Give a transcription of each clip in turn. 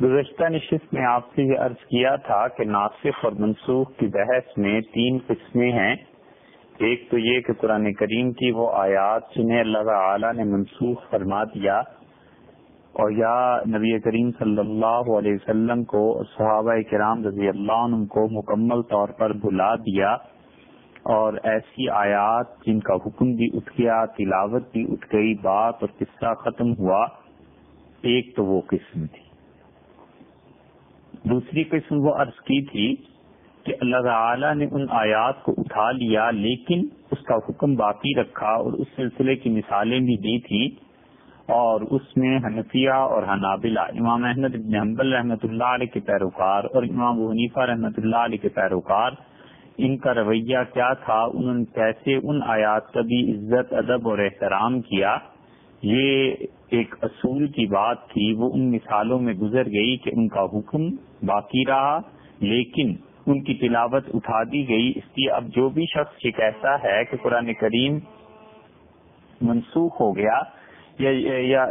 گزشتہ نشست میں آپ سے یہ عرض کیا تھا کہ ناسخ اور منسوخ کی بحث میں 3 قسمیں ہیں. ایک تو یہ کہ قرآن کریم کی وہ آیات جنہیں اللہ تعالی نے منسوخ فرما دیا اور یا نبی کریم صلی اللہ علیہ وسلم کو صحابہ کرام رضی اللہ عنہ کو مکمل طور پر بھلا دیا، اور ایسی آیات جن کا حکم بھی اٹھ گیا، تلاوت بھی اٹھ گئی، بات اور قصہ ختم ہوا. ایک تو وہ قسم تھی. دوسری قسم وہ عرض کی تھی کہ اللہ تعالی نے ان آیات کو اٹھا لیا لیکن اس کا حکم باقی رکھا، اور اس سلسلے کی مثالیں بھی دی تھی. اور اس میں حنفیہ اور حنابلہ، امام احمد بن حنبل رحمۃ اللہ علیہ کے پیروکار اور امام ابو حنیفہ رحمۃ اللہ علیہ کے پیروکار، ان کا رویہ کیا تھا، انہوں نے کیسے ان آیات کا بھی عزت، ادب اور احترام کیا. یہ ایک اصول کی بات تھی. وہ ان مثالوں میں گزر گئی کہ ان کا حکم باقی رہا لیکن ان کی تلاوت اٹھا دی گئی. اس لیے اب جو بھی شخص یہ کہتا ہے کہ قرآن کریم منسوخ ہو گیا یا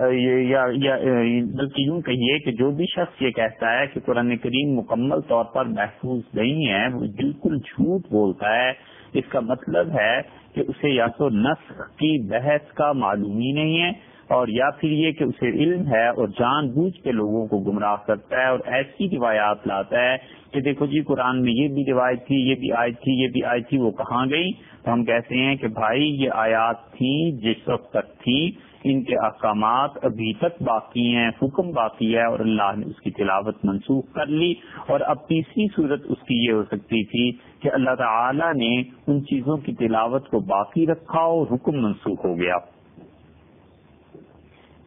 بلکہ یوں کہیے کہ جو بھی شخص یہ کہتا ہے کہ قرآن کریم مکمل طور پر محفوظ نہیں ہے، وہ بالکل جھوٹ بولتا ہے. اس کا مطلب ہے کہ اسے یا تو نسخ کی بحث کا معلوم ہی نہیں ہے، اور یا پھر یہ کہ اسے علم ہے اور جان بوجھ کے لوگوں کو گمراہ کرتا ہے اور ایسی روایات لاتا ہے کہ دیکھو جی قرآن میں یہ بھی روایت تھی، یہ بھی آیت تھی، یہ بھی آیت تھی، وہ کہاں گئی؟ تو ہم کہتے ہیں کہ بھائی یہ آیات تھیں جس وقت تک تھی، ان کے احکامات ابھی تک باقی ہیں، حکم باقی ہے، اور اللہ نے اس کی تلاوت منسوخ کر لی. اور اب تیسری صورت اس کی یہ ہو سکتی تھی کہ اللہ تعالی نے ان چیزوں کی تلاوت کو باقی رکھا اور حکم منسوخ ہو گیا.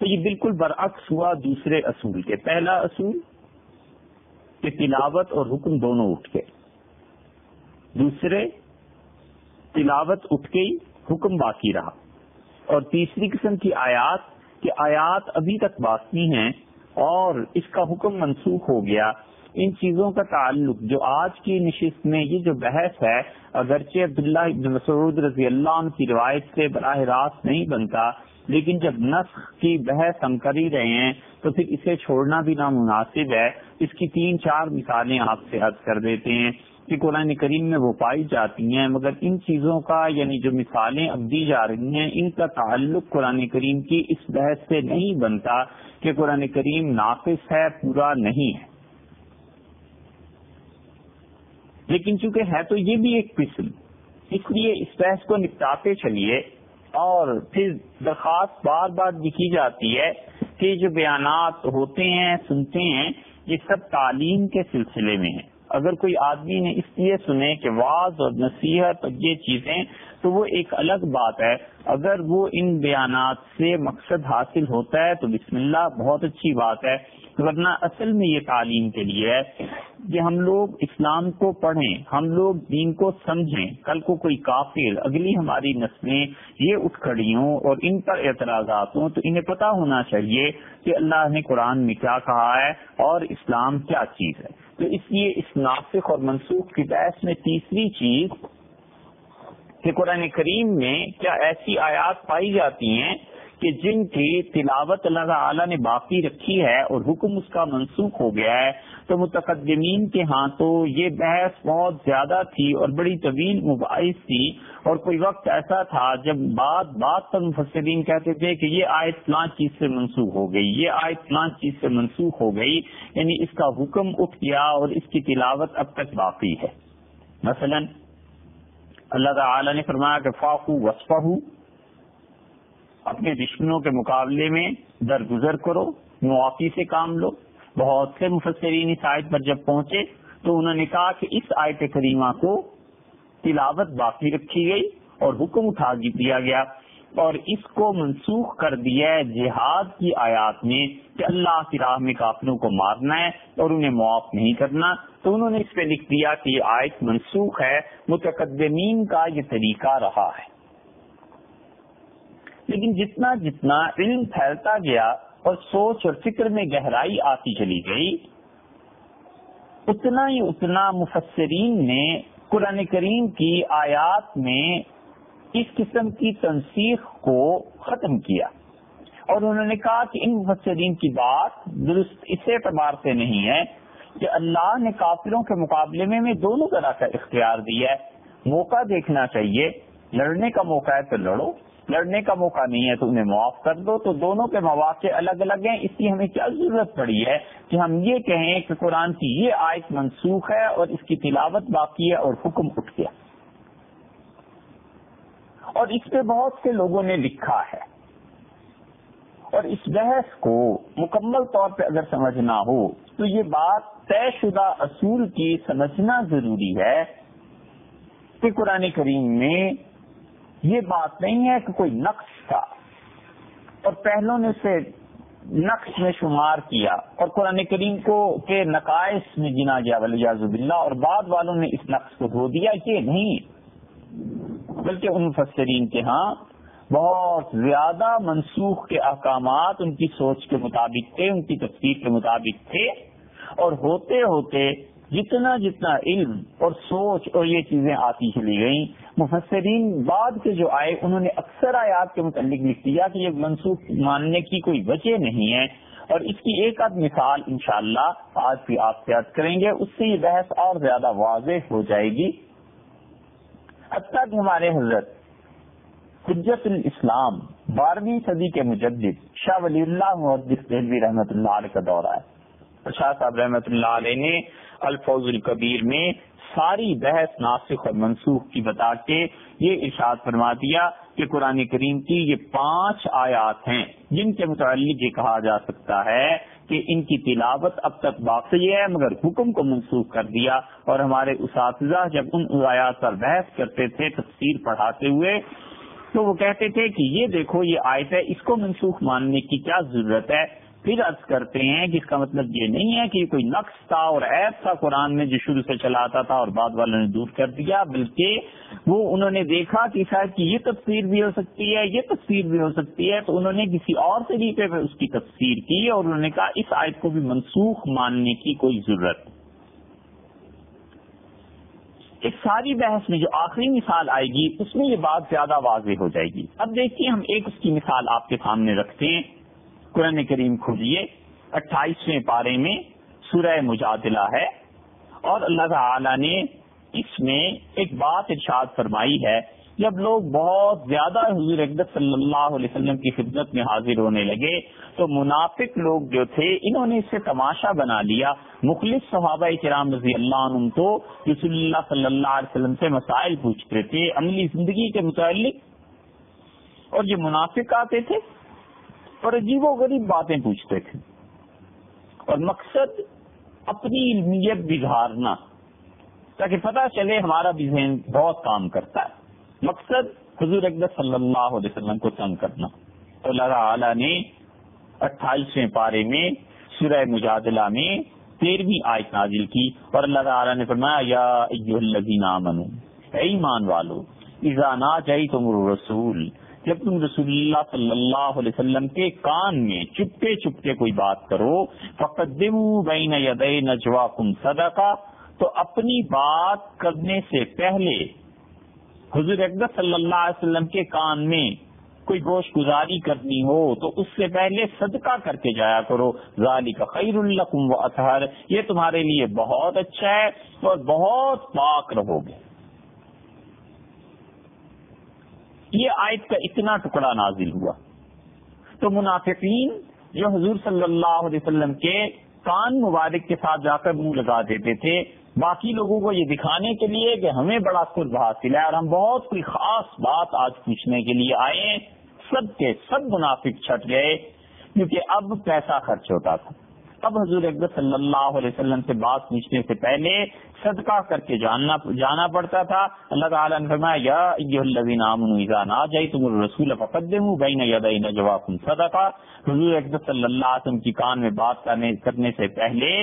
تو یہ بالکل برعکس ہوا دوسرے اصول کے. پہلا اصول کہ تلاوت اور حکم دونوں اٹھ گئے. دوسرے تلاوت اٹھ گئی، حکم باقی رہا. اور تیسری قسم کی آیات کہ آیات ابھی تک باقی ہیں اور اس کا حکم منسوخ ہو گیا. ان چیزوں کا تعلق جو آج کی نشست میں یہ جو بحث ہے، اگرچہ عبداللہ ابن مسعود رضی اللہ عنہ کی روایت سے براہ راست نہیں بنتا، لیکن جب نسخ کی بحث ہم کر ہی رہے ہیں تو پھر اسے چھوڑنا بھی نامناسب ہے. اس کی 3-4 مثالیں آپ سے عرض کر دیتے ہیں کہ قرآن کریم میں وہ پائی جاتی ہیں، مگر ان چیزوں کا یعنی جو مثالیں اب دی جا رہی ہیں ان کا تعلق قرآن کریم کی اس بحث سے نہیں بنتا کہ قرآن کریم ناقص ہے، پورا نہیں ہے. لیکن چونکہ ہے تو یہ بھی ایک قسم، اس لیے اس بحث کو نپٹاتے چلیے. اور پھر درخواست بار بار لکھی جاتی ہے کہ جو بیانات ہوتے ہیں، سنتے ہیں، یہ سب تعلیم کے سلسلے میں ہیں. اگر کوئی آدمی نے اس لیے سنے کہ واعظ اور نصیحت اور یہ چیزیں، تو وہ ایک الگ بات ہے. اگر وہ ان بیانات سے مقصد حاصل ہوتا ہے تو بسم اللہ، بہت اچھی بات ہے. ورنہ اصل میں یہ تعلیم کے لیے ہے کہ ہم لوگ اسلام کو پڑھیں، ہم لوگ دین کو سمجھیں. کل کو کوئی کافر، اگلی ہماری نسلیں یہ اٹھ کھڑی ہوں اور ان پر اعتراضات ہوں تو انہیں پتہ ہونا چاہیے کہ اللہ نے قرآن میں کیا کہا ہے اور اسلام کیا چیز ہے. تو اس لیے اس ناسخ اور منسوخ کی بحث میں تیسری چیز کہ قرآن کریم میں کیا ایسی آیات پائی جاتی ہیں کہ جن کی تلاوت اللہ تعالی نے باقی رکھی ہے اور حکم اس کا منسوخ ہو گیا ہے. تو متقدمین کے ہاں تو یہ بحث بہت زیادہ تھی اور بڑی طویل مباحث تھی، اور کوئی وقت ایسا تھا جب بات پر مفسرین کہتے تھے کہ یہ آیت فلاں چیز سے منسوخ ہو گئی، یہ آیت فلاں چیز سے منسوخ ہو گئی، یعنی اس کا حکم اٹھ گیا اور اس کی تلاوت اب تک باقی ہے. مثلا اللہ تعالی نے فرمایا کہ فاقو وصفہ، اپنے دشمنوں کے مقابلے میں درگزر کرو، معافی سے کام لو. بہت سے مفسرین اس آیت پر جب پہنچے تو انہوں نے کہا کہ اس آیت کریمہ کو تلاوت باقی رکھی گئی اور حکم اٹھا دیا گیا، اور اس کو منسوخ کر دیا ہے جہاد کی آیات میں کہ اللہ کی راہ میں کافروں کو مارنا ہے اور انہیں معاف نہیں کرنا. تو انہوں نے اس پہ لکھ دیا کہ یہ آیت منسوخ ہے. متقدمین کا یہ طریقہ رہا ہے. لیکن جتنا جتنا علم پھیلتا گیا اور سوچ اور فکر میں گہرائی آتی چلی گئی، اتنا ہی اتنا مفسرین نے قرآن کریم کی آیات میں اس قسم کی تنسیخ کو ختم کیا اور انہوں نے کہا کہ ان مفسرین کی بات درست اس اعتبار سے نہیں ہے کہ اللہ نے کافروں کے مقابلے میں دونوں طرح کا اختیار دیا ہے. موقع دیکھنا چاہیے، لڑنے کا موقع ہے تو لڑو، لڑنے کا موقع نہیں ہے تو انہیں معاف کر دو. تو دونوں کے مواقع الگ الگ ہیں. اس کی ہمیں کیا ضرورت پڑی ہے کہ ہم یہ کہیں کہ قرآن کی یہ آیت منسوخ ہے اور اس کی تلاوت باقی ہے اور حکم اٹھ گیا. اور اس پہ بہت سے لوگوں نے لکھا ہے، اور اس بحث کو مکمل طور پہ اگر سمجھنا ہو تو یہ بات طے شدہ اصول کی سمجھنا ضروری ہے کہ قرآن کریم میں یہ بات نہیں ہے کہ کوئی نقص تھا اور پہلوں نے اسے نقص میں شمار کیا اور قرآن کریم کو کے نقائص میں گنا گیا ولیعذ باللہ، اور بعد والوں نے اس نقص کو دھو دیا. یہ نہیں، بلکہ ان مفسرین کے ہاں بہت زیادہ منسوخ کے احکامات ان کی سوچ کے مطابق تھے، ان کی تفسیر کے مطابق تھے، اور ہوتے ہوتے جتنا جتنا علم اور سوچ اور یہ چیزیں آتی چلی گئیں، مفسرین بعد کے جو آئے انہوں نے اکثر آیات کے متعلق لکھ دیا کہ یہ منسوخ ماننے کی کوئی وجہ نہیں ہے. اور اس کی ایک آدھ مثال انشاءاللہ آج بھی آپ سے عرض کریں گے، اس سے یہ بحث اور زیادہ واضح ہو جائے گی. حتیٰ کہ ہمارے حضرت حجت الاسلام 12ویں صدی کے مجدد شاہ ولی اللہ محدث دہلوی رحمۃ اللہ علیہ کا دورہ ہے. شاہ صاحب رحمۃ اللہ علیہ نے الفوز الکبیر میں ساری بحث ناسخ اور منسوخ کی بتا کے یہ ارشاد فرما دیا کہ قرآن کریم کی یہ 5 آیات ہیں جن کے متعلق یہ کہا جا سکتا ہے کہ ان کی تلاوت اب تک باقی ہے مگر حکم کو منسوخ کر دیا. اور ہمارے اساتذہ جب ان آیات پر بحث کرتے تھے تفسیر پڑھاتے ہوئے تو وہ کہتے تھے کہ یہ دیکھو یہ آیت ہے، اس کو منسوخ ماننے کی کیا ضرورت ہے. پھر عرض کرتے ہیں کہ اس کا مطلب یہ نہیں ہے کہ یہ کوئی نقص تھا اور عیب تھا قرآن میں جو شروع سے چلا آتا تھا اور بعد والوں نے دور کر دیا، بلکہ وہ انہوں نے دیکھا کہ شاید کہ یہ تفسیر بھی ہو سکتی ہے، یہ تفسیر بھی ہو سکتی ہے، تو انہوں نے کسی اور طریقے پہ اس کی تفسیر کی اور انہوں نے کہا اس آیت کو بھی منسوخ ماننے کی کوئی ضرورت. اس ساری بحث میں جو آخری مثال آئے گی اس میں یہ بات زیادہ واضح ہو جائے گی. اب دیکھیے ہم ایک اس کی مثال آپ کے سامنے رکھتے ہیں. قرآن کریم کھولیے 28ویں پارے میں سورہ مجادلہ ہے، اور اللہ تعالی نے اس میں ایک بات ارشاد فرمائی ہے. جب لوگ بہت زیادہ حضور اقدس صلی اللہ علیہ وسلم کی خدمت میں حاضر ہونے لگے تو منافق لوگ جو تھے انہوں نے اسے تماشا بنا لیا. مخلص صحابہ کرام رضی اللہ عنہم تو رسول اللہ صلی اللہ علیہ وسلم سے مسائل پوچھتے تھے عملی زندگی کے متعلق، اور یہ منافق آتے تھے اور عجیب و غریب باتیں پوچھتے تھے، اور مقصد اپنی علمیت بگھارنا تاکہ پتہ چلے ہمارا بھی ذہن بہت کام کرتا ہے. مقصد حضور اقدس صلی اللہ علیہ وسلم کو تنگ کرنا. تو اللہ تعالی نے 28ویں پارے میں سورہ مجادلہ میں 13ویں آیت نازل کی، اور اللہ تعالی نے فرمایا یا ایھا الذین آمنوا، اے ایمان والو، اذا ناجیتم الرسول، جب تم رسول اللہ صلی اللہ علیہ وسلم کے کان میں چپکے چپکے کوئی بات کرو، فقدموا بین یدی نجواکم صدقہ، تو اپنی بات کرنے سے پہلے حضور اقدس صلی اللہ علیہ وسلم کے کان میں کوئی گوش گزاری کرنی ہو تو اس سے پہلے صدقہ کر کے جایا کرو. ذالک خیر لکم واطہر، یہ تمہارے لیے بہت اچھا ہے اور بہت پاک رہو گے. یہ آیت کا اتنا ٹکڑا نازل ہوا تو منافقین جو حضور صلی اللہ علیہ وسلم کے کان مبارک کے ساتھ جا کر منہ لگا دیتے تھے باقی لوگوں کو یہ دکھانے کے لیے کہ ہمیں بڑا قرب حاصل ہے اور ہم بہت کوئی خاص بات آج پوچھنے کے لیے آئے ہیں، سب کے سب منافق چھٹ گئے کیونکہ اب پیسہ خرچ ہوتا تھا. اب حضور اقدس صلی اللہ علیہ وسلم سے بات پوچھنے سے پہلے صدقہ کر کے جانا پڑتا تھا. اللہ تعالیٰ نے فرمایا یا ایھا الذین آمنوا اذا ناجیتم الرسول فقدموا بین یدی نجواکم صدقہ، حضور اقدس صلی اللہ علیہ وسلم کی کان میں بات کرنے سے پہلے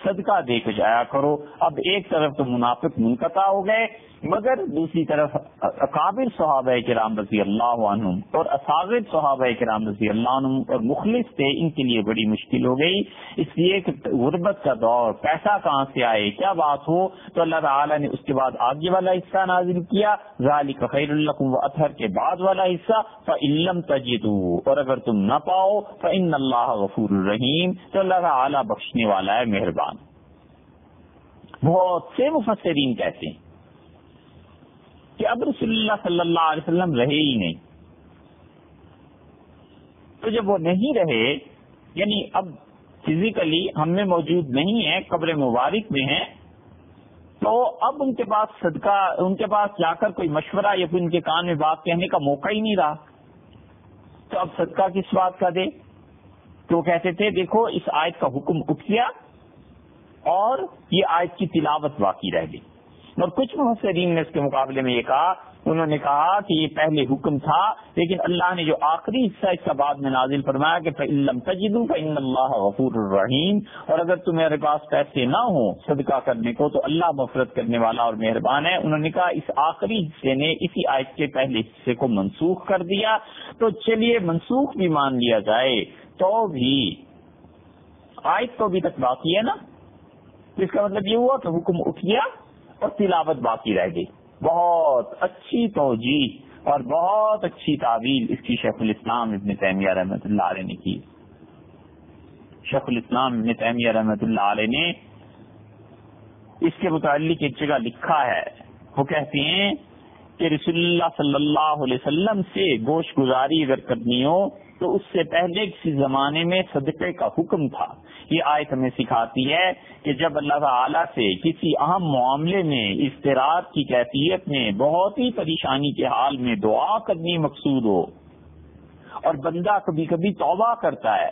صدقہ دے کے جایا کرو. اب ایک طرف تو منافق منقطع ہو گئے، مگر دوسری طرف اکابر صحابہ کرام رضی اللہ عنہم اور اصاغر صحابہ کرام رضی اللہ عنہم اور مخلص تھے، ان کے لیے بڑی مشکل ہو گئی. اس لیے کہ غربت کا دور، پیسہ کہاں سے آئے، کیا بات ہو. تو اللہ تعالیٰ نے اس کے بعد آگے والا حصہ نازل کیا، ذالک خیر لکم وأطہر کے بعد والا حصہ، فإن لم تجدوا، اور اگر تم نہ پاؤ، فإن اللہ غفور الرحیم، تو اللہ تعالیٰ بخشنے والا ہے، مہربان. بہت سے مفسرین کہتے ہیں کہ اب رسول اللہ صلی اللہ علیہ وسلم رہے ہی نہیں. تو جب وہ نہیں رہے، یعنی اب فزیکلی ہم میں موجود نہیں ہے، قبر مبارک میں ہیں، تو اب ان کے پاس صدقہ، ان کے پاس جا کر کوئی مشورہ یا پھر ان کے کان میں بات کہنے کا موقع ہی نہیں رہا. تو اب صدقہ کس بات کا دے؟ تو کہتے تھے دیکھو اس آیت کا حکم اٹھ گیا اور یہ آیت کی تلاوت باقی رہ گئی. اور کچھ مفسرین نے اس کے مقابلے میں یہ کہا، انہوں نے کہا کہ یہ پہلے حکم تھا، لیکن اللہ نے جو آخری حصہ اس کا بعد میں نازل فرمایا کہ فَإِن لَّمْ تَجِدُوا فَإِنَّ اللَّهَ غَفُورٌ رَّحِيمٌ، اور اگر تمہارے پاس پیسے نہ ہوں صدقہ کرنے کو تو اللہ مغفرت کرنے والا اور مہربان ہے. انہوں نے کہا اس آخری حصے نے اسی آیت کے پہلے حصے کو منسوخ کر دیا. تو چلیے منسوخ بھی مان لیا جائے تو بھی آیت تو ابھی تک باقی ہے نا. اس کا مطلب یہ ہوا کہ حکم اٹھ گیا اور تلاوت باقی رہ گئی. بہت اچھی توجیہ اور بہت اچھی تعویل اس کی شیخ الاسلام ابن تیمیہ رحمۃ اللہ علیہ نے کی. شیخ الاسلام ابن تیمیہ رحمۃ اللہ علیہ نے اس کے متعلق ایک جگہ لکھا ہے، وہ کہتے ہیں کہ رسول اللہ صلی اللہ علیہ وسلم سے گوشت گزاری اگر کرنی ہو تو اس سے پہلے کسی زمانے میں صدقے کا حکم تھا. یہ آیت ہمیں سکھاتی ہے کہ جب اللہ تعالیٰ سے کسی اہم معاملے میں اضطرار کی کیفیت میں بہت ہی پریشانی کے حال میں دعا کرنی مقصود ہو، اور بندہ کبھی کبھی توبہ کرتا ہے،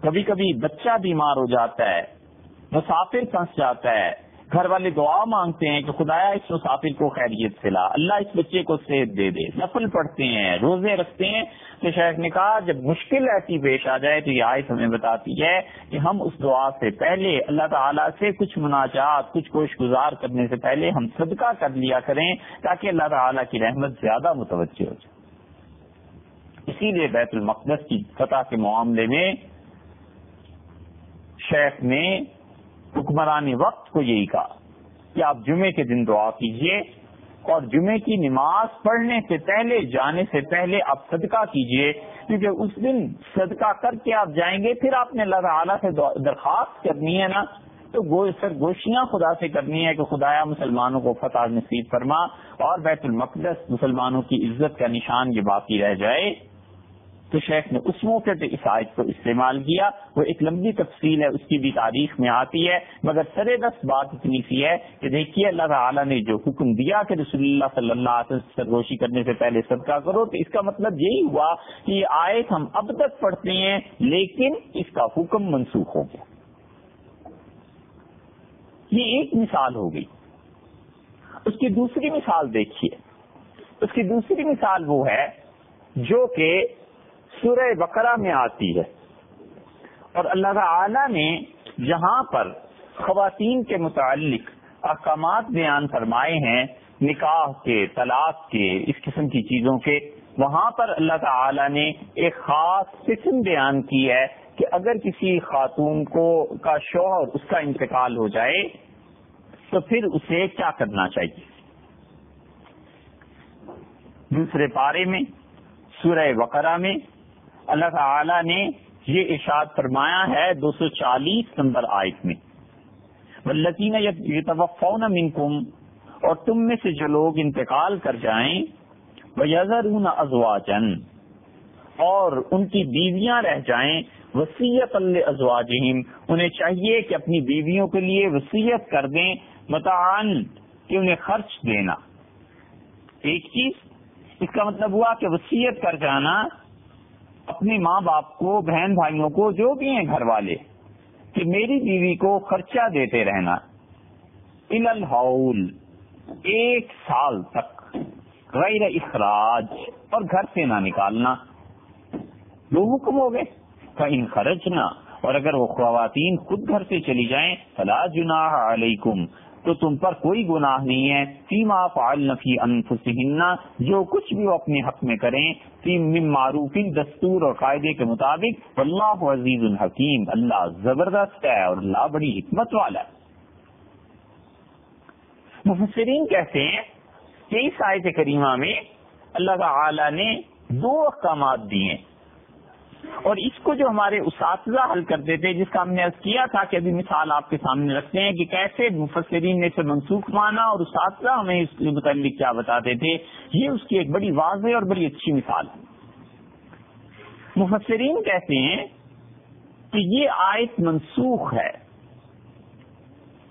کبھی کبھی بچہ بیمار ہو جاتا ہے، مسافر پھنس جاتا ہے، گھر والے دعا مانگتے ہیں کہ خدایا اس مسافر کو خیریت سے لا، اللہ اس بچے کو صحت دے دے، نفل پڑھتے ہیں، روزے رکھتے ہیں. تو شیخ نے کہا جب مشکل ایسی پیش آ جائے تو یہ آیت ہمیں بتاتی ہے کہ ہم اس دعا سے پہلے اللہ تعالیٰ سے کچھ مناجات، کچھ کوشش گزار کرنے سے پہلے ہم صدقہ کر لیا کریں تاکہ اللہ تعالیٰ کی رحمت زیادہ متوجہ ہو جائے. اسی لیے بیت المقدس کی فتح کے معاملے میں شیخ نے حکمران وقت کو یہی کہا کہ آپ جمعے کے دن دعا کیجئے اور جمعے کی نماز پڑھنے سے پہلے، جانے سے پہلے آپ صدقہ کیجئے، کیونکہ اس دن صدقہ کر کے آپ جائیں گے، پھر آپ نے اللہ تعالیٰ سے درخواست کرنی ہے نا، تو گوشیاں خدا سے کرنی ہے کہ خدایا مسلمانوں کو فتح نصیب فرما اور بیت المقدس مسلمانوں کی عزت کا نشان یہ باقی رہ جائے. تو شیخ نے اس موقع پہ اس آیت کو استعمال کیا. وہ ایک لمبی تفصیل ہے، اس کی بھی تاریخ میں آتی ہے، مگر سرے دست بات اتنی سی ہے کہ دیکھیے اللہ تعالیٰ نے جو حکم دیا کہ رسول اللہ صلی اللہ علیہ وسلم سرگوشی کرنے سے پہلے صدقہ کرو، تو اس کا مطلب یہی ہوا کہ یہ آیت ہم اب تک پڑھتے ہیں لیکن اس کا حکم منسوخ ہو گیا. یہ ایک مثال ہو گئی. اس کی دوسری مثال دیکھیے. اس کی دوسری مثال وہ ہے جو کہ سورہ بقرہ میں آتی ہے، اور اللہ تعالی نے جہاں پر خواتین کے متعلق احکامات بیان فرمائے ہیں، نکاح کے، طلاق کے، اس قسم کی چیزوں کے، وہاں پر اللہ تعالی نے ایک خاص قسم بیان کی ہے کہ اگر کسی خاتون کو کا شوہر اس کا انتقال ہو جائے تو پھر اسے کیا کرنا چاہیے. دوسرے پارے میں سورہ بقرہ میں اللہ تعالی نے یہ ارشاد فرمایا ہے 240 نمبر آیت میں، والذین یتوفون منکم، اور تم میں سے جو لوگ انتقال کر جائیں، ویذرون ازواجا، اور ان کی بیویاں رہ جائیں، وصیۃ لازواجہم، انہیں چاہیے کہ اپنی بیویوں کے لیے وصیت کر دیں، متاعن، کہ انہیں خرچ دینا. ایک چیز اس کا مطلب ہوا کہ وصیت کر جانا اپنے ماں باپ کو، بہن بھائیوں کو، جو بھی ہیں گھر والے، کہ میری بیوی کو خرچہ دیتے رہنا الی الحول، 1 سال تک، غیر اخراج، اور گھر سے نہ نکالنا. 2 حکم ہو گئے. فإن خرجنا، اور اگر وہ خواتین خود گھر سے چلی جائیں فلا جناح علیکم، تو تم پر کوئی گناہ نہیں ہے، فیما فعلن فی انفسہن، جو کچھ بھی وہ اپنے حق میں کریں، فی من معروف، دستور اور قاعدے کے مطابق، واللہ عزیز الحکیم، اللہ زبردست ہے اور اللہ بڑی حکمت والا ہے۔ مفسرین کہتے ہیں کہ اس آیت کریمہ میں اللہ تعالی نے دو احکامات دیے، اور اس کو جو ہمارے اساتذہ حل کرتے تھے، جس کا ہم نے عرض کیا تھا کہ ابھی مثال آپ کے سامنے رکھتے ہیں کہ کیسے مفسرین نے اسے منسوخ مانا اور اساتذہ ہمیں اس کے متعلق کیا بتاتے تھے، یہ اس کی ایک بڑی واضح اور بڑی اچھی مثال ہے۔ مفسرین کہتے ہیں کہ یہ آیت منسوخ ہے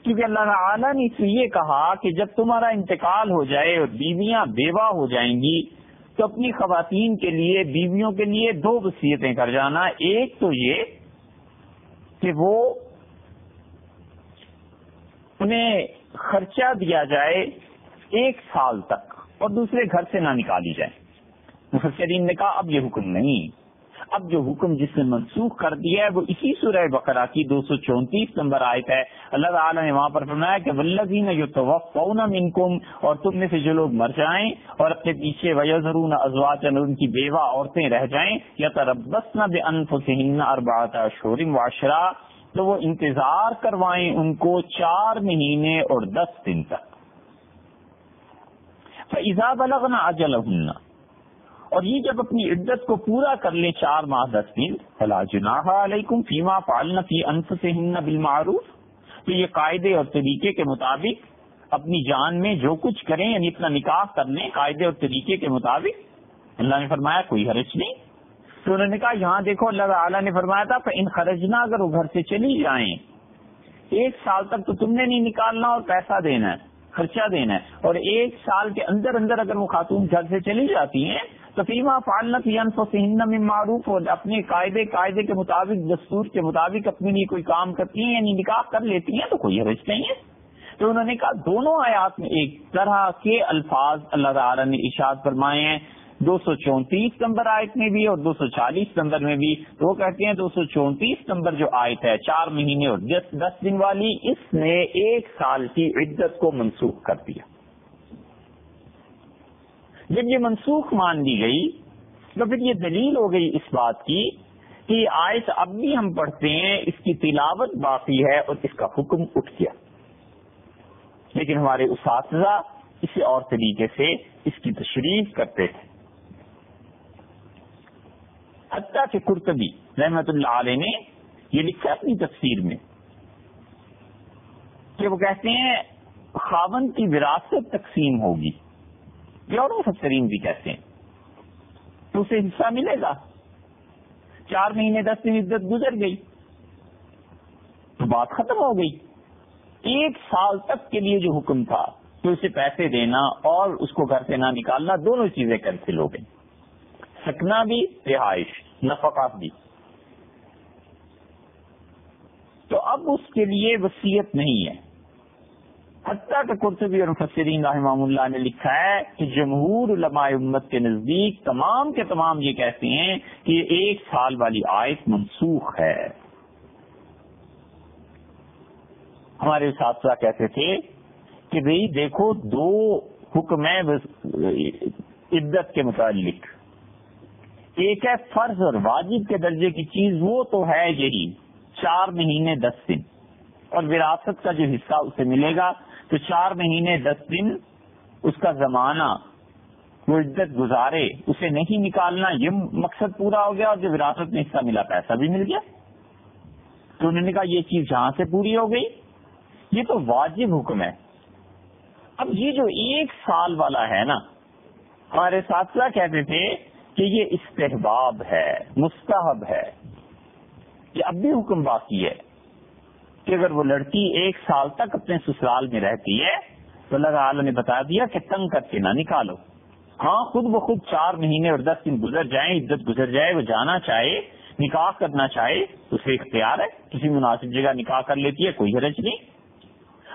کیونکہ اللہ تعالیٰ نے اس لیے کہا کہ جب تمہارا انتقال ہو جائے اور بیویاں بیوہ ہو جائیں گی تو اپنی خواتین کے لیے، بیویوں کے لیے دو وصیتیں کر جانا، ایک تو یہ کہ وہ انہیں خرچہ دیا جائے 1 سال تک اور دوسرے گھر سے نہ نکالی جائے۔ مفسرین نے کہا اب یہ حکم نہیں، اب جو حکم جس نے منسوخ کر دیا ہے وہ اسی سورہ بقرہ کی 234 نمبر آیت ہے۔ اللہ تعالیٰ نے وہاں پر فرمایا کہ والذین یتوفون منکم، اور تم میں سے جو لوگ مر جائیں اور اپنے پیچھے ویذرون ازواجا، ان کی بیوہ عورتیں رہ جائیں، یتربصن بانفسہن 4 اشہر وعشرا، تو وہ انتظار کروائیں ان کو 4 مہینے اور 10 دن تک۔ فاذا بلغن اجلہن، اور یہ جب اپنی عدت کو پورا کر لیں 4 ماہ 10 دن، فلا جناح علیکم فیما فعلن فی انفسہن بالمعروف، تو یہ قاعدے اور طریقے کے مطابق اپنی جان میں جو کچھ کریں، یعنی اپنا نکاح کر لیں قاعدے اور طریقے کے مطابق۔ اللہ نے فرمایا کوئی حرج نہیں۔ تو انہوں نے کہا یہاں دیکھو اللہ تعالیٰ نے فرمایا تھا فإن خرجنا، اگر وہ گھر سے چلی جائیں 1 سال تک تو تم نے نہیں نکالنا اور پیسہ دینا ہے، خرچہ دینا ہے، اور 1 سال کے اندر اندر اگر وہ خاتون گھر سے چلی جاتی ہیں تو فیما فعلن فی انفسہن من معروف، اور اپنے قاعدے کے مطابق، دستور کے مطابق اپنے لیے کوئی کام کرتی ہیں، یعنی نکاح کر لیتی ہیں، تو کوئی حرج نہیں ہے۔ تو انہوں نے کہا دونوں آیات میں ایک طرح کے الفاظ اللہ تعالیٰ نے ارشاد فرمائے ہیں، 234 نمبر آیت میں بھی اور 240 نمبر میں بھی۔ تو وہ کہتے ہیں 234 نمبر جو آیت ہے 4 مہینے اور 10 دن والی، اس نے 1 سال کی عدت کو منسوخ کر دیا۔ جب یہ منسوخ مان لی گئی تو پھر یہ دلیل ہو گئی اس بات کی کہ یہ آیت اب بھی ہم پڑھتے ہیں، اس کی تلاوت باقی ہے اور اس کا حکم اٹھ گیا، لیکن ہمارے اساتذہ اسے اور طریقے سے اس کی تشریح کرتے تھے۔ حتیٰ کہ قرطبی رحمت اللہ علیہ نے یہ لکھا اپنی تفسیر میں کہ وہ کہتے ہیں خاوند کی وراثت تقسیم ہوگی، یہ اور مفسرین بھی کہتے ہیں، تو اسے حصہ ملے گا۔ 4 مہینے 10 دن عدت گزر گئی تو بات ختم ہو گئی۔ 1 سال تک کے لیے جو حکم تھا تو اسے پیسے دینا اور اس کو گھر سے نہ نکالنا، دونوں چیزیں کینسل ہو گئی، سکنا بھی، رہائش، نفقہ بھی۔ تو اب اس کے لیے وصیت نہیں ہے۔ حتیٰ کہ قرطبی اور مفسرین رحمہ اللہ نے لکھا ہے کہ جمہور علماء امت کے نزدیک تمام کے تمام یہ کہتے ہیں کہ یہ 1 سال والی آیت منسوخ ہے۔ ہمارے اساتذہ کہتے تھے کہ بھئی دیکھو 2 حکم ہیں عدت کے متعلق، ایک ہے فرض اور واجب کے درجے کی چیز، وہ تو ہے یہی 4 مہینے 10 دن، اور وراثت کا جو حصہ اسے ملے گا تو 4 مہینے 10 دن اس کا زمانہ وہ عدت گزارے، اسے نہیں نکالنا، یہ مقصد پورا ہو گیا، اور جو وراثت میں حصہ ملا پیسہ بھی مل گیا۔ تو انہوں نے کہا یہ چیز جہاں سے پوری ہو گئی، یہ تو واجب حکم ہے۔ اب یہ جو 1 سال والا ہے نا، ہمارے اساتذہ کہتے تھے کہ یہ استحباب ہے، مستحب ہے، یہ اب بھی حکم باقی ہے کہ اگر وہ لڑکی 1 سال تک اپنے سسرال میں رہتی ہے تو اللہ تعالیٰ نے بتا دیا کہ تنگ کر کے نہ نکالو۔ ہاں خود بخود 4 مہینے اور 10 دن گزر جائیں، عدت گزر جائے، وہ جانا چاہے، نکاح کرنا چاہے، اسے اختیار ہے، کسی مناسب جگہ نکاح کر لیتی ہے، کوئی حرج نہیں۔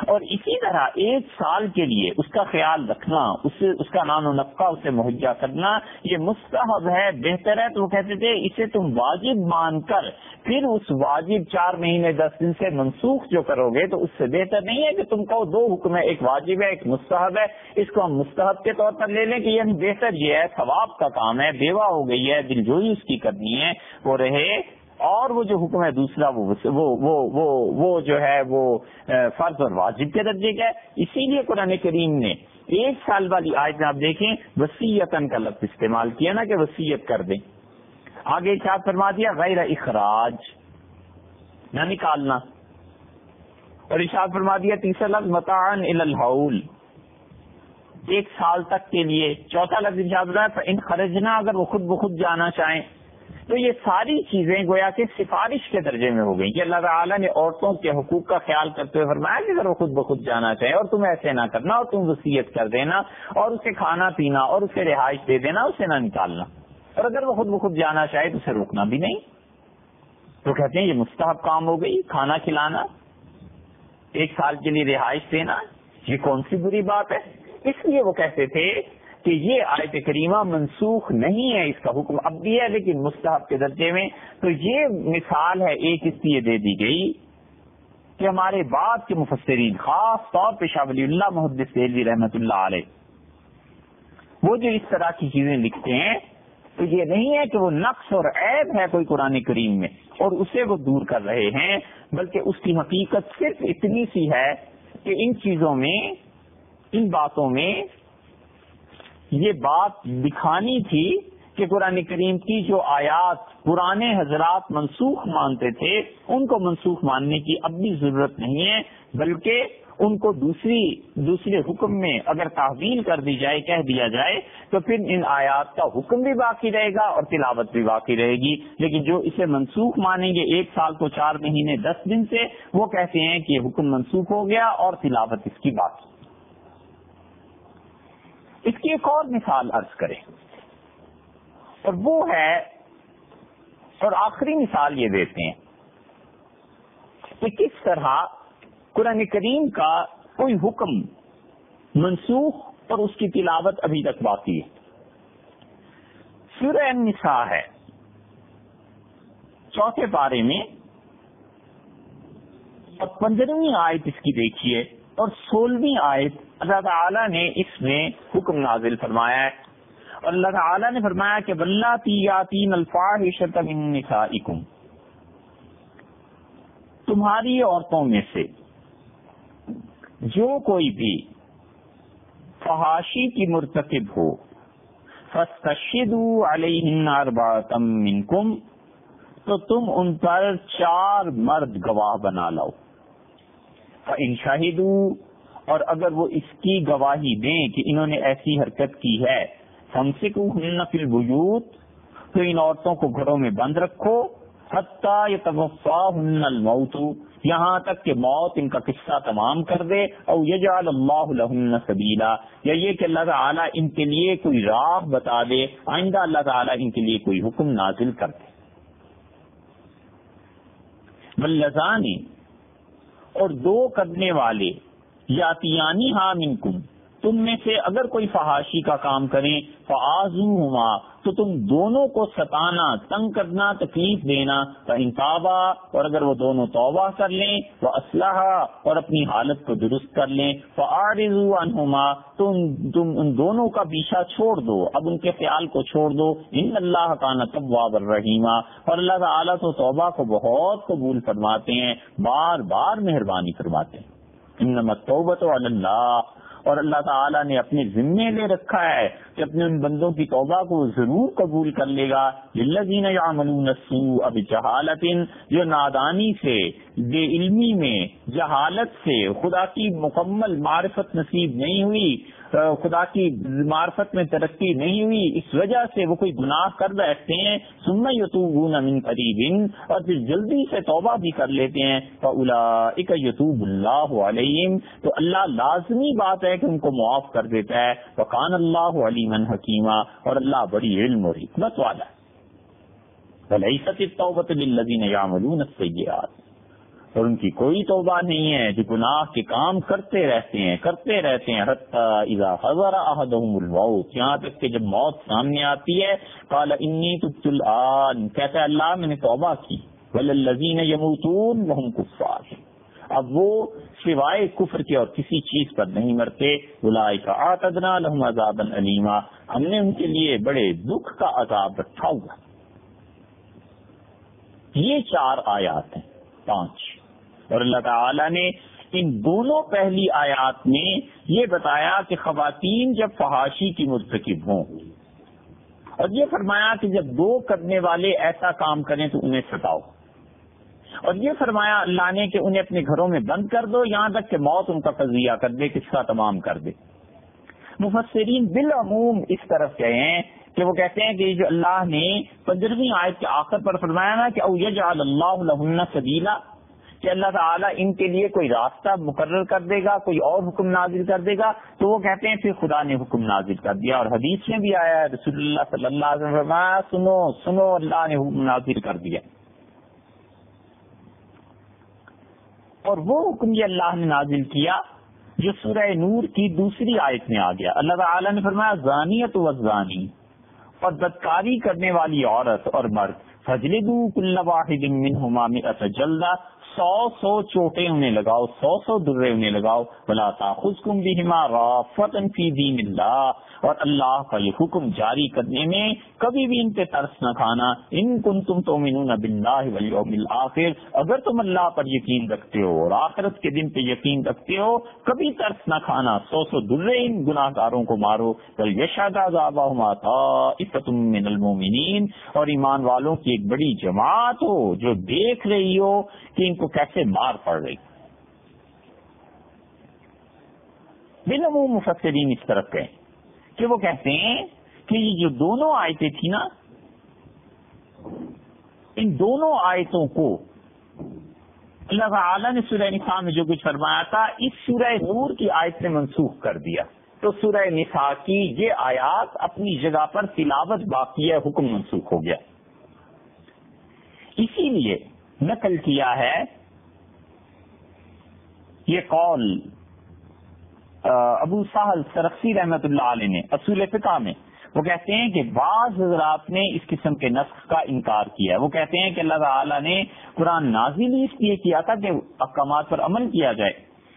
اور اسی طرح 1 سال کے لیے اس کا خیال رکھنا، اس کا نان و نفقہ اسے مہیا کرنا یہ مستحب ہے، بہتر ہے۔ تو وہ کہتے تھے اسے تم واجب مان کر پھر اس واجب 4 مہینے 10 دن سے منسوخ جو کرو گے تو اس سے بہتر نہیں ہے کہ تم کہو 2 حکم ہے، ایک واجب ہے ایک مستحب ہے، اس کو ہم مستحب کے طور پر لے لیں کہ یعنی بہتر یہ ہے، ثواب کا کام ہے، بیوہ ہو گئی ہے، دلجوئی اس کی کرنی ہے، وہ رہے، اور وہ جو حکم ہے دوسرا وہ جو ہے وہ فرض اور واجب کے درجے کا ہے۔ اسی لیے قرآن کریم نے 1 سال والی آیت میں آپ دیکھیں وصیتاً کا لفظ استعمال کیا نا کہ وصیت کر دیں، آگے ارشاد فرما دیا غیر اخراج، نہ نکالنا، اور ارشاد فرما دیا تیسرا لفظ متاعاً الی الحول، 1 سال تک کے لیے، چوتھا لفظ ارشاد فرمایا فإن خرجنا، اگر وہ خود بخود جانا چاہیں۔ تو یہ ساری چیزیں گویا کہ سفارش کے درجے میں ہو گئی کہ اللہ تعالیٰ نے عورتوں کے حقوق کا خیال کرتے ہوئے فرمایا کہ اگر وہ خود بخود جانا چاہے اور تم ایسے نہ کرنا، اور تم وصیت کر دینا اور اسے کھانا پینا اور اسے رہائش دے دینا، اسے نہ نکالنا، اور اگر وہ خود بخود جانا چاہے تو اسے روکنا بھی نہیں۔ تو کہتے ہیں یہ مستحب کام ہو گئی، کھانا کھلانا، 1 سال کے لیے رہائش دینا، یہ کون سی بری بات ہے؟ اس لیے وہ کہتے تھے کہ یہ آیت کریمہ منسوخ نہیں ہے، اس کا حکم اب بھی ہے لیکن مستحب کے درجے میں۔ تو یہ مثال ہے ایک اس لیے دے دی گئی کہ ہمارے بعد کے مفسرین خاص طور پہ شاہ ولی اللہ محدث دہلوی رحمۃ اللہ علیہ وہ جو اس طرح کی چیزیں لکھتے ہیں تو یہ نہیں ہے کہ وہ نقص اور عیب ہے کوئی قرآن کریم میں اور اسے وہ دور کر رہے ہیں، بلکہ اس کی حقیقت صرف اتنی سی ہے کہ ان چیزوں میں، ان باتوں میں یہ بات دکھانی تھی کہ قرآن کریم کی جو آیات پرانے حضرات منسوخ مانتے تھے ان کو منسوخ ماننے کی اب بھی ضرورت نہیں ہے، بلکہ ان کو دوسرے حکم میں اگر تحویل کر دی جائے، کہہ دیا جائے تو پھر ان آیات کا حکم بھی باقی رہے گا اور تلاوت بھی باقی رہے گی۔ لیکن جو اسے منسوخ مانیں گے 1 سال کو 4 مہینے 10 دن سے، وہ کہتے ہیں کہ یہ حکم منسوخ ہو گیا اور تلاوت اس کی باقی۔ اس کی ایک اور مثال عرض کریں، اور وہ ہے، اور آخری مثال یہ دیتے ہیں کہ کس طرح قرآن کریم کا کوئی حکم منسوخ اور اس کی تلاوت ابھی تک باقی ہے۔ سورہ النساء ہے 4 پارے میں، اور 15ویں آیت اس کی دیکھیے اور 16ویں آیت اللہ تعالیٰ نے اس میں حکم نازل فرمایا ہے، اور اللہ تعالیٰ نے فرمایا کہ واللاتی یاتین الفاحشۃ من نسائکم، تمہاری عورتوں میں سے جو کوئی بھی فحاشی کی مرتکب ہو فاستشہدوا علیہن اربعۃ منکم، تو تم ان پر 4 مرد گواہ بنا لاؤ۔ فإن شہدوا، اور اگر وہ اس کی گواہی دیں کہ انہوں نے ایسی حرکت کی ہے، فامسکوہن فی البیوت، تو ان عورتوں کو گھروں میں بند رکھو، حتی یتوفاہن الموت، یہاں تک کہ موت ان کا قصہ تمام کر دے، او یجعل اللہ لہن سبیلا، یا یہ کہ اللہ تعالیٰ ان کے لیے کوئی راہ بتا دے، آئندہ اللہ تعالیٰ ان کے لیے کوئی حکم نازل کر دے۔ واللذان، اور 2 کرنے والے، یاتیانی ہا منکم، تم میں سے اگر کوئی فحاشی کا کام کریں، فآذوہما، تو تم دونوں کو ستانا، تنگ کرنا، تکلیف دینا، فإن تابا، اور اگر وہ دونوں توبہ کر لیں، وأصلحا، اور اپنی حالت کو درست کر لیں، فأعرضوا عنہما، تم ان دونوں کا پیچھا چھوڑ دو، اب ان کے خیال کو چھوڑ دو، ان اللہ کان توابا رحیما، اور اللہ تعالیٰ تو توبہ کو بہت قبول فرماتے ہیں، بار بار مہربانی فرماتے ہیں۔ انما التوبۃ علی اللہ، اور اللہ تعالیٰ نے اپنے ذمے لے رکھا ہے کہ اپنے ان بندوں کی توبہ کو ضرور قبول کر لے گا۔ للذین یعملون السوء بجہالۃ، جو نادانی سے، بے علمی میں، جہالت سے، خدا کی مکمل معرفت نصیب نہیں ہوئی، خدا کی معرفت میں ترقی نہیں ہوئی، اس وجہ سے وہ کوئی گناہ کر بیٹھتے ہیں، ثم یتوبون من قریب، اور پھر جلدی سے توبہ بھی کر لیتے ہیں، فاولئک یتوب اللہ علیہم، تو اللہ لازمی بات ہے کہ ان کو معاف کر دیتا ہے، وکان اللہ علیما حکیما، اور اللہ بڑی علم اور حکمت والا ہے۔ ولیست التوبۃ للذین یعملون السیئات، اور ان کی کوئی توبہ نہیں ہے، جو گناہ کے کام کرتے رہتے ہیں حتی اذا حضر احدهم الموت، یہاں تک کہ جب موت سامنے آتی ہے قال انی تبت الآن، کہتا ہے اللہ میں نے توبہ کی، والذین یموتون وهم کفار، اب وہ سوائے کفر کے اور کسی چیز پر نہیں مرتے، اولئک اعتدنا لهم عذابا الیما، ہم نے ان کے لیے بڑے دکھ کا عذاب رکھا ہوا۔ یہ 4 آیات ہیں، 5، اور اللہ تعالی نے ان دونوں پہلی آیات میں یہ بتایا کہ خواتین جب فحاشی کی مرتکب ہوں، اور یہ فرمایا کہ جب 2 کرنے والے ایسا کام کریں تو انہیں ستاؤ، اور یہ فرمایا اللہ نے کہ انہیں اپنے گھروں میں بند کر دو یہاں تک کہ موت ان کا قضیہ کر دے، قصہ تمام کر دے۔ مفسرین بالعموم اس طرف گئے ہیں کہ وہ کہتے ہیں کہ جو اللہ نے 15ویں آیت کے آخر پر فرمایا نا کہ او یجعل اللہ لہن سبیلا، کہ اللہ تعالیٰ ان کے لیے کوئی راستہ مقرر کر دے گا، کوئی اور حکم نازل کر دے گا، تو وہ کہتے ہیں پھر خدا نے حکم نازل کر دیا، اور حدیث میں بھی آیا ہے رسول اللہ صلی اللہ علیہ وسلم فرمایا سنو سنو اللہ نے حکم نازل کر دیا، اور وہ حکم یہ اللہ نے نازل کیا جو سورہ نور کی 2 آیت میں آ گیا۔ اللہ تعالیٰ نے فرمایا زانیۃ والزانی، اور بدکاری کرنے والی عورت اور مرد فجلدوا کل واحد منہما 100 جلدہ، 100 چوٹیں انہیں لگاؤ، 100 درے انہیں لگاؤ، ولا تاخذکم بہما رافۃ فی دین اللہ، اور اللہ کا یہ حکم جاری کرنے میں کبھی بھی ان پہ ترس نہ کھانا، ان کنتم تؤمنون باللہ والیوم الآخر، اگر تم اللہ پر یقین رکھتے ہو اور آخرت کے دن پہ یقین رکھتے ہو کبھی ترس نہ کھانا، 100 درے ان گناہ گاروں کو مارو، ولیشہد عذابہما طائفۃ من المؤمنین، اور ایمان والوں کی ایک بڑی جماعت ہو جو دیکھ رہی ہو کہ ان کو کیسے مار پڑ رہی۔ بالعموم مفسرین اس طرف گئے کہ وہ کہتے ہیں کہ یہ جو دونوں آیتیں تھی نا، ان دونوں آیتوں کو اللہ تعالیٰ نے سورہ نساء میں جو کچھ فرمایا تھا اس سورہ نور کی آیت نے منسوخ کر دیا، تو سورہ نساء کی یہ آیات اپنی جگہ پر تلاوت باقی ہے، حکم منسوخ ہو گیا۔ اسی لیے نقل کیا ہے یہ قول ابو سہل سرخسی رحمت اللہ علیہ نے اصول فقہ میں، وہ کہتے ہیں کہ بعض حضرات نے اس قسم کے نسخ کا انکار کیا ہے، وہ کہتے ہیں کہ اللہ تعالیٰ نے قرآن نازل اس لیے کیا تھا کہ احکامات پر عمل کیا جائے،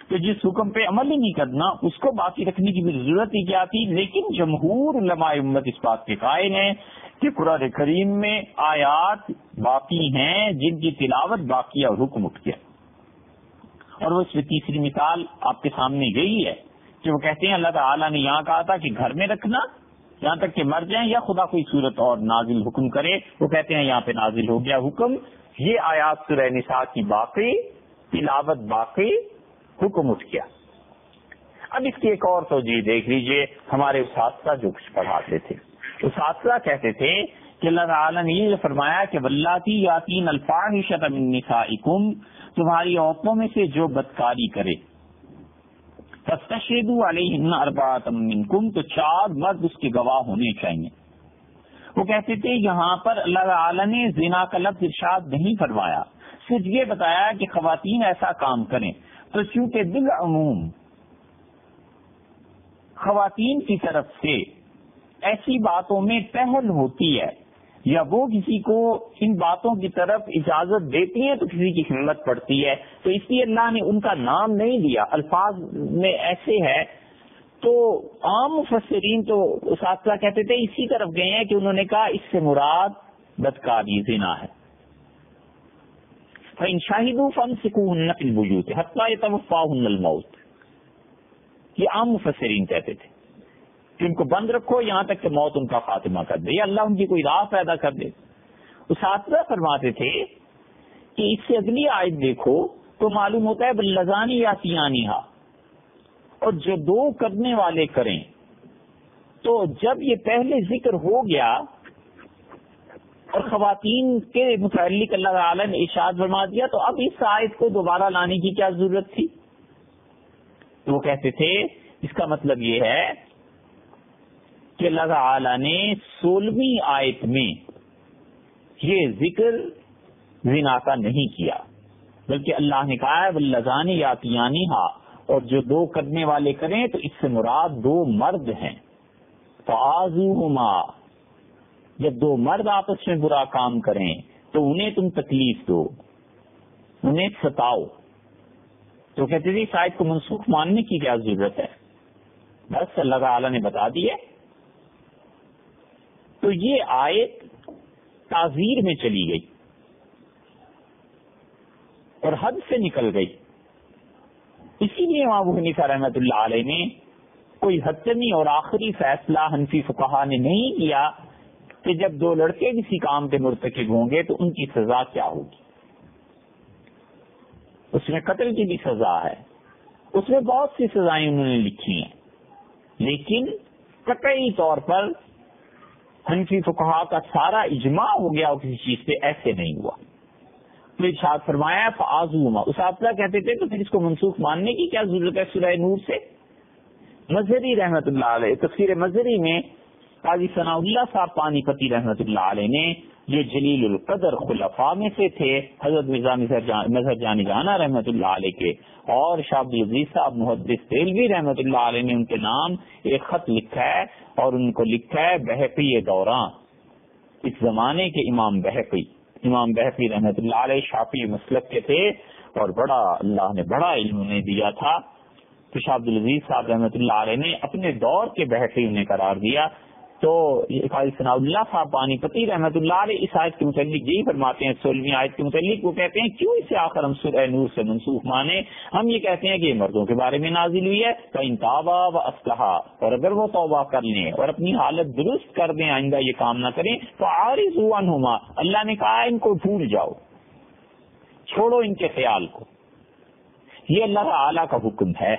تو جس حکم پہ عمل ہی نہیں کرنا اس کو باقی رکھنے کی بھی ضرورت ہی کیا تھی۔ لیکن جمہور علماء امت اس بات کے قائل ہیں کہ قرآن کریم میں آیات باقی ہیں جن کی تلاوت باقی ہے اور حکم اٹھ گیا، اور وہ اس میں تیسری مثال آپ کے سامنے گئی ہے کہ وہ کہتے ہیں اللہ تعالیٰ نے یہاں کہا تھا کہ گھر میں رکھنا یہاں تک کہ مر جائیں یا خدا کوئی صورت اور نازل حکم کرے، وہ کہتے ہیں یہاں پہ نازل ہو گیا حکم، یہ آیات سورہ نساء کی باقی، تلاوت باقی، حکم اٹھ گیا۔ اب اس کی ایک اور توجہ دیکھ لیجئے، ہمارے اساتذہ جو کچھ پڑھاتے تھے اساتذہ کہتے تھے کہ اللہ تعالیٰ نے یہ فرمایا کہ واللاتی یاتین الفاحشۃ من نسائکم، تمہاری عورتوں میں سے جو بدکاری کرے، فاستشہدوا علیہن اربعۃ منکم، تو 4 مرد اس کے گواہ ہونے چاہیے۔ وہ کہتے تھے یہاں پر اللہ تعالیٰ نے زنا کا لفظ ارشاد نہیں فرمایا، صرف یہ بتایا کہ خواتین ایسا کام کریں، تو چونکہ بالعموم خواتین کی طرف سے ایسی باتوں میں پہل ہوتی ہے یا وہ کسی کو ان باتوں کی طرف اجازت دیتی ہیں تو کسی کی ہمت پڑتی ہے، تو اس لیے اللہ نے ان کا نام نہیں لیا، الفاظ میں ایسے ہے۔ تو عام مفسرین تو اساتذہ کہتے تھے اسی طرف گئے ہیں کہ انہوں نے کہا اس سے مراد بدکاری زنا ہے۔ فَإِن شَهِدُوا فَامْسِكُوهُنَّ فِي الْبُيُوتِ حَتَّى يَتَوَفَّاهُنَّ الْمَوْتُ، یہ عام مفسرین کہتے تھے کہ ان کو بند رکھو یہاں تک کہ موت ان کا خاتمہ کر دے یا اللہ ان کی کوئی راہ پیدا کر دے۔ اساتذہ فرماتے تھے کہ اس سے اگلی آیت دیکھو تو معلوم ہوتا ہے باللذانی یاتیانہا، اور جو 2 کرنے والے کریں، تو جب یہ پہلے ذکر ہو گیا اور خواتین کے متعلق اللہ تعالیٰ نے ارشاد فرما دیا تو اب اس آیت کو دوبارہ لانے کی کیا ضرورت تھی؟ تو وہ کہتے تھے اس کا مطلب یہ ہے کہ اللہ تعالیٰ نے 16ویں آیت میں یہ ذکر زنا کا نہیں کیا، بلکہ اللہ نے کہا ہے واللذان یاتیانہا، اور جو دو کرنے والے کریں تو اس سے مراد دو مرد ہیں. فآذوہما، جب دو مرد آپس میں برا کام کریں تو انہیں تم تکلیف دو، انہیں ستاؤ. تو کہتے تھے اس آیت کو منسوخ ماننے کی کیا ضرورت ہے، بس اللہ تعالیٰ نے بتا دی ہے. تو یہ آیت تعزیر میں چلی گئی اور حد سے نکل گئی. اسی لیے امام ابو حنیفہ رحمۃ اللہ علیہ نے کوئی حتمی اور آخری فیصلہ حنفی فقہا نے نہیں کیا کہ جب دو لڑکے کسی کام کے مرتکب ہوں گے تو ان کی سزا کیا ہوگی. اس میں قتل کی بھی سزا ہے، اس میں بہت سی سزائیں انہوں نے لکھی ہیں، لیکن قطعی طور پر حنفی فقہا کا سارا اجماع ہو گیا اور کسی چیز پہ ایسے نہیں ہوا. تو ارشاد فرمایا فآذوہما. اس آپ کہتے تھے تو پھر اس کو منسوخ ماننے کی کیا ضرورت ہے سورہ نور سے. مظہری رحمت اللہ علیہ تفسیر مظہری میں قاضی ثناء اللہ صاحب پانی پتی رحمت اللہ علیہ نے، جو جلیل القدر خلفاء میں سے تھے، حضرت مرزا مظہر جانی جانا رحمت اللہ علیہ کے، اور شاہ عبد العزیز صاحب محدث دہلوی رحمت اللہ علیہ نے ان کے نام ایک خط لکھا ہے اور ان کو لکھا ہے بہقی دوراں. اس زمانے کے امام بہقی رحمت اللہ علیہ شافعی مسلک کے تھے اور بڑا اللہ نے بڑا علم انہیں دیا تھا. تو شاہ عبد العزیز صاحب رحمت اللہ علیہ نے اپنے دور کے بہقی انہیں قرار دیا. تو قاضی ثناء اللہ صاحب پانی پتی رحمت اللہ علیہ اس آیت کے متعلق یہی فرماتے ہیں، 16ویں آیت کے متعلق وہ کہتے ہیں کیوں اسے آخر ہم سورہ نور سے منسوخ مانے. ہم یہ کہتے ہیں کہ یہ مردوں کے بارے میں نازل ہوئی ہے. فَإِن تَابَا وَأَصْلَحَا، اور اگر وہ توبہ کر لیں اور اپنی حالت درست کر دیں، آئندہ یہ کام نہ کریں، فَأَعْرِضُوا عَنْهُمَا، اللہ نے کہا ان کو بھول جاؤ، چھوڑو ان کے خیال کو. یہ اللہ تعالی کا حکم ہے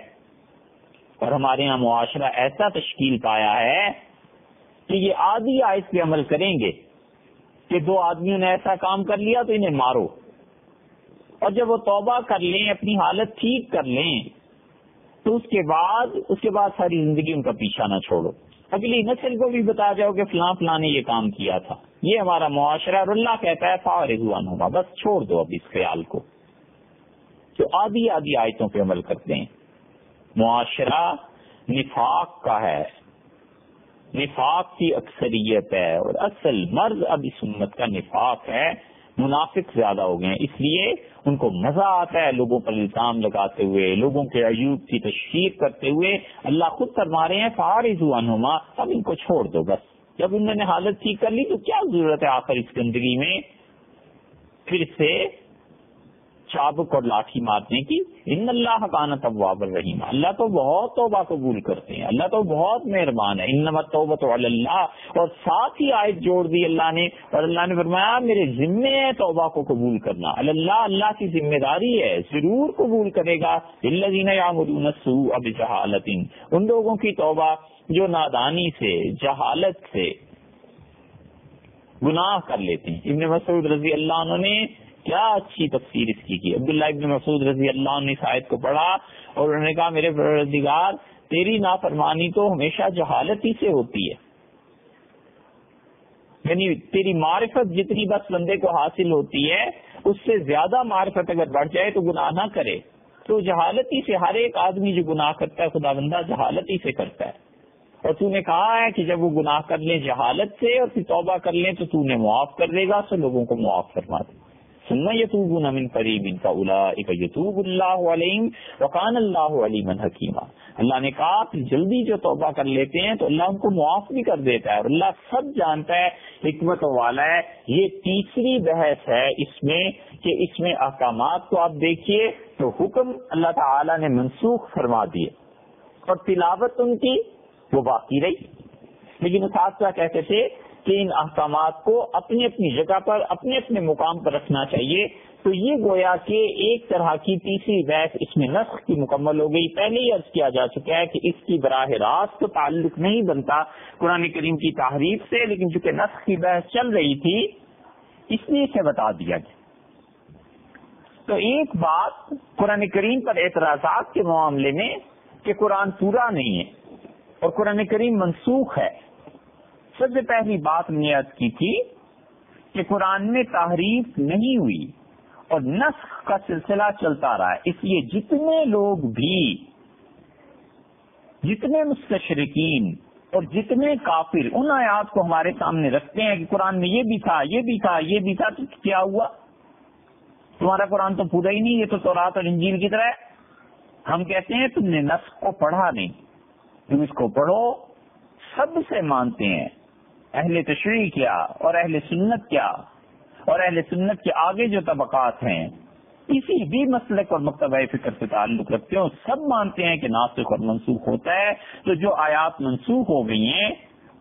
اور ہمارے یہاں معاشرہ ایسا تشکیل پایا ہے کہ یہ آدھی آیت پہ عمل کریں گے کہ دو آدمیوں نے ایسا کام کر لیا تو انہیں مارو، اور جب وہ توبہ کر لیں اپنی حالت ٹھیک کر لیں تو اس کے بعد ساری زندگی ان کا پیچھا نہ چھوڑو، اگلی نسل کو بھی بتا جاؤ کہ فلاں فلاں نے یہ کام کیا تھا. یہ ہمارا معاشرہ، اور اللہ کہتا ہے فارغوا عنہما، بس چھوڑ دو اب اس خیال کو. تو آدھی آیتوں پہ عمل کرتے ہیں. معاشرہ نفاق کا ہے، نفاق کی اکثریت ہے، اور اصل مرض اب اس امت کا نفاق ہے. منافق زیادہ ہو گئے ہیں، اس لیے ان کو مزہ آتا ہے لوگوں پر الزام لگاتے ہوئے، لوگوں کے عیوب کی تشہیر کرتے ہوئے. اللہ خود فرما رہے ہیں فارضوا عنہما، اب ان کو چھوڑ دو بس. جب انہوں نے حالت ٹھیک کر لی تو کیا ضرورت ہے آخر اس گندگی میں پھر سے چابک اور لاٹھی مارنے کی. ان اللہ کان توابا رحیم، اللہ تو بہت توبہ قبول کرتے ہیں، اللہ تو بہت مہربان ہے. انما التوبۃ علی اللہ، اور ساتھ ہی آیت جوڑ دی اللہ نے، اور اللہ نے فرمایا میرے ذمے ہے توبہ کو قبول کرنا. اللہ اللہ کی ذمہ داری ہے، ضرور قبول کرے گا. الذین یعملون السوء بجہالۃ، ان لوگوں کی توبہ جو نادانی سے، جہالت سے گناہ کر لیتے ہیں. ابن مسعود رضی اللہ عنہ نے کیا اچھی تفسیر اس کی. عبداللہ ابن مسعود رضی اللہ عنہ نے اس آیت کو پڑھا اور انہوں نے کہا میرے پروردگار تیری نافرمانی تو ہمیشہ جہالت ہی سے ہوتی ہے، یعنی تیری معرفت جتنی بس بندے کو حاصل ہوتی ہے اس سے زیادہ معرفت اگر بڑھ جائے تو گناہ نہ کرے. تو جہالت ہی سے ہر ایک آدمی جو گناہ کرتا ہے خدا بندہ جہالت ہی سے کرتا ہے. اور تو نے کہا ہے کہ جب وہ گناہ کر لیں جہالت سے اور پھر توبہ کر لیں تو تو نے معاف کر دے گا. سب لوگوں کو معاف فرما دے. ثم یتوبون من قریب فاولئک یتوب اللہ علیہم وکان اللہ علیما حکیما. اللہ نے کہا کہ جلدی جو توبہ کر لیتے ہیں تو اللہ ان کو معاف بھی کر دیتا ہے، اور اللہ سب جانتا ہے، حکمت والا ہے. یہ تیسری بحث ہے اس میں کہ اس میں احکامات کو آپ دیکھیے تو حکم اللہ تعالی نے منسوخ فرما دیے اور تلاوت ان کی وہ باقی رہی. لیکن اساتذہ کہتے تھے کہ ان احکامات کو اپنی اپنی جگہ پر اپنے اپنے مقام پر رکھنا چاہیے. تو یہ گویا کہ ایک طرح کی تیسری بحث اس میں نسخ کی مکمل ہو گئی. پہلے ہی عرض کیا جا چکا ہے کہ اس کی براہ راست تعلق نہیں بنتا قرآن کریم کی تحریف سے، لیکن چونکہ نسخ کی بحث چل رہی تھی اس لیے اسے بتا دیا گیا. تو ایک بات قرآن کریم پر اعتراضات کے معاملے میں کہ قرآن پورا نہیں ہے اور قرآن کریم منسوخ ہے. سب سے پہلی بات میں نے عرض کی تھی کہ قرآن میں تحریف نہیں ہوئی اور نسخ کا سلسلہ چلتا رہا ہے. اس لیے جتنے لوگ بھی، جتنے مستشرقین اور جتنے کافر ان آیات کو ہمارے سامنے رکھتے ہیں کہ قرآن میں یہ بھی تھا، یہ بھی تھا، یہ بھی تھا، تو کیا ہوا؟ تمہارا قرآن تو پورا ہی نہیں، یہ تو تورات اور انجیل کی طرح ہے. ہم کہتے ہیں تم نے نسخ کو پڑھا نہیں، تم اس کو پڑھو. سب سے مانتے ہیں، اہل تشریع کیا اور اہل سنت کیا اور اہل سنت کے آگے جو طبقات ہیں کسی بھی مسلک اور مکتبہ فکر سے تعلق رکھتے ہو، سب مانتے ہیں کہ ناسخ اور منسوخ ہوتا ہے. تو جو آیات منسوخ ہو گئی ہیں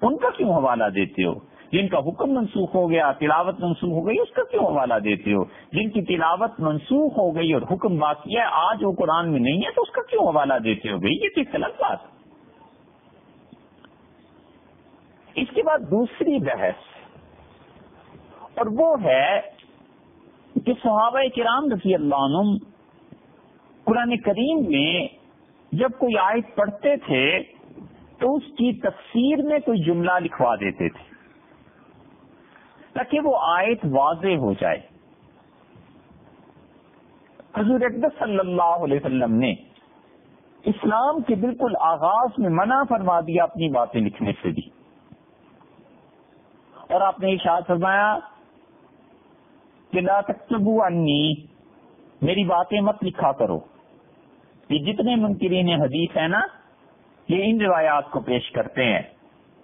ان کا کیوں حوالہ دیتے ہو؟ جن کا حکم منسوخ ہو گیا، تلاوت منسوخ ہو گئی، اس کا کیوں حوالہ دیتے ہو؟ جن کی تلاوت منسوخ ہو گئی اور حکم باقی ہے، آج وہ قرآن میں نہیں ہے، تو اس کا کیوں حوالہ دیتے ہو؟ بھائی یہ تو غلط بات. اس کے بعد دوسری بحث، اور وہ ہے کہ صحابہ کرام رضی اللہ عنہم قرآن کریم میں جب کوئی آیت پڑھتے تھے تو اس کی تفسیر میں کوئی جملہ لکھوا دیتے تھے تاکہ وہ آیت واضح ہو جائے. حضور اقدس صلی اللہ علیہ وسلم نے اسلام کے بالکل آغاز میں منع فرما دیا اپنی باتیں لکھنے سے بھی، اور آپ نے ارشاد فرمایا کہ لا تکتبوا عنی، میری باتیں مت لکھا کرو. یہ جتنے منکرین حدیث ہیں نا، یہ ان روایات کو پیش کرتے ہیں.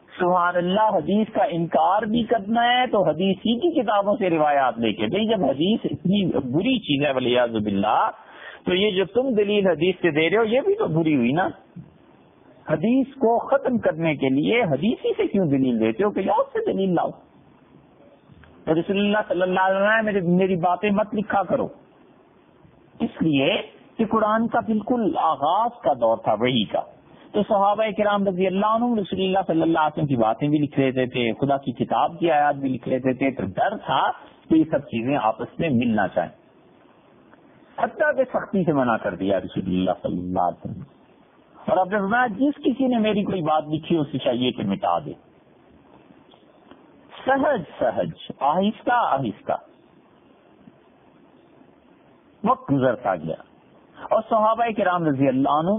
سبحان اللہ، حدیث کا انکار بھی کرنا ہے تو حدیث ہی کی کتابوں سے روایات لے کے. بھئی جب حدیث اتنی بری چیز ہے والعیاذ باللہ، تو یہ جو تم دلیل حدیث سے دے رہے ہو یہ بھی تو بری ہوئی نا. حدیث کو ختم کرنے کے لیے حدیث ہی سے کیوں دلیل دیتے ہو کہ لاؤ سے دلیل لاؤ. تو رسول اللہ صلی اللہ علیہ وسلم میری باتیں مت لکھا کرو، اس لیے کہ قرآن کا بالکل آغاز کا دور تھا وحی کا. تو صحابہ کرام رضی اللہ عنہم رسول اللہ صلی اللہ علیہ وسلم کی باتیں بھی لکھ لیتے تھے، خدا کی کتاب کی آیات بھی لکھ لیتے تھے. تو ڈر تھا کہ یہ سب چیزیں آپس میں ملنا چاہیں، حتیٰ کہ سختی سے منع کر دیا رسول اللہ صلی اللہ علیہ وسلم. اور اب فرمایا جس کسی نے میری کوئی بات لکھی اسے چاہیے کہ مٹا دے. سہج سہج، آہستہ آہستہ وقت گزرتا گیا اور صحابہ کرام رضی اللہ عنہ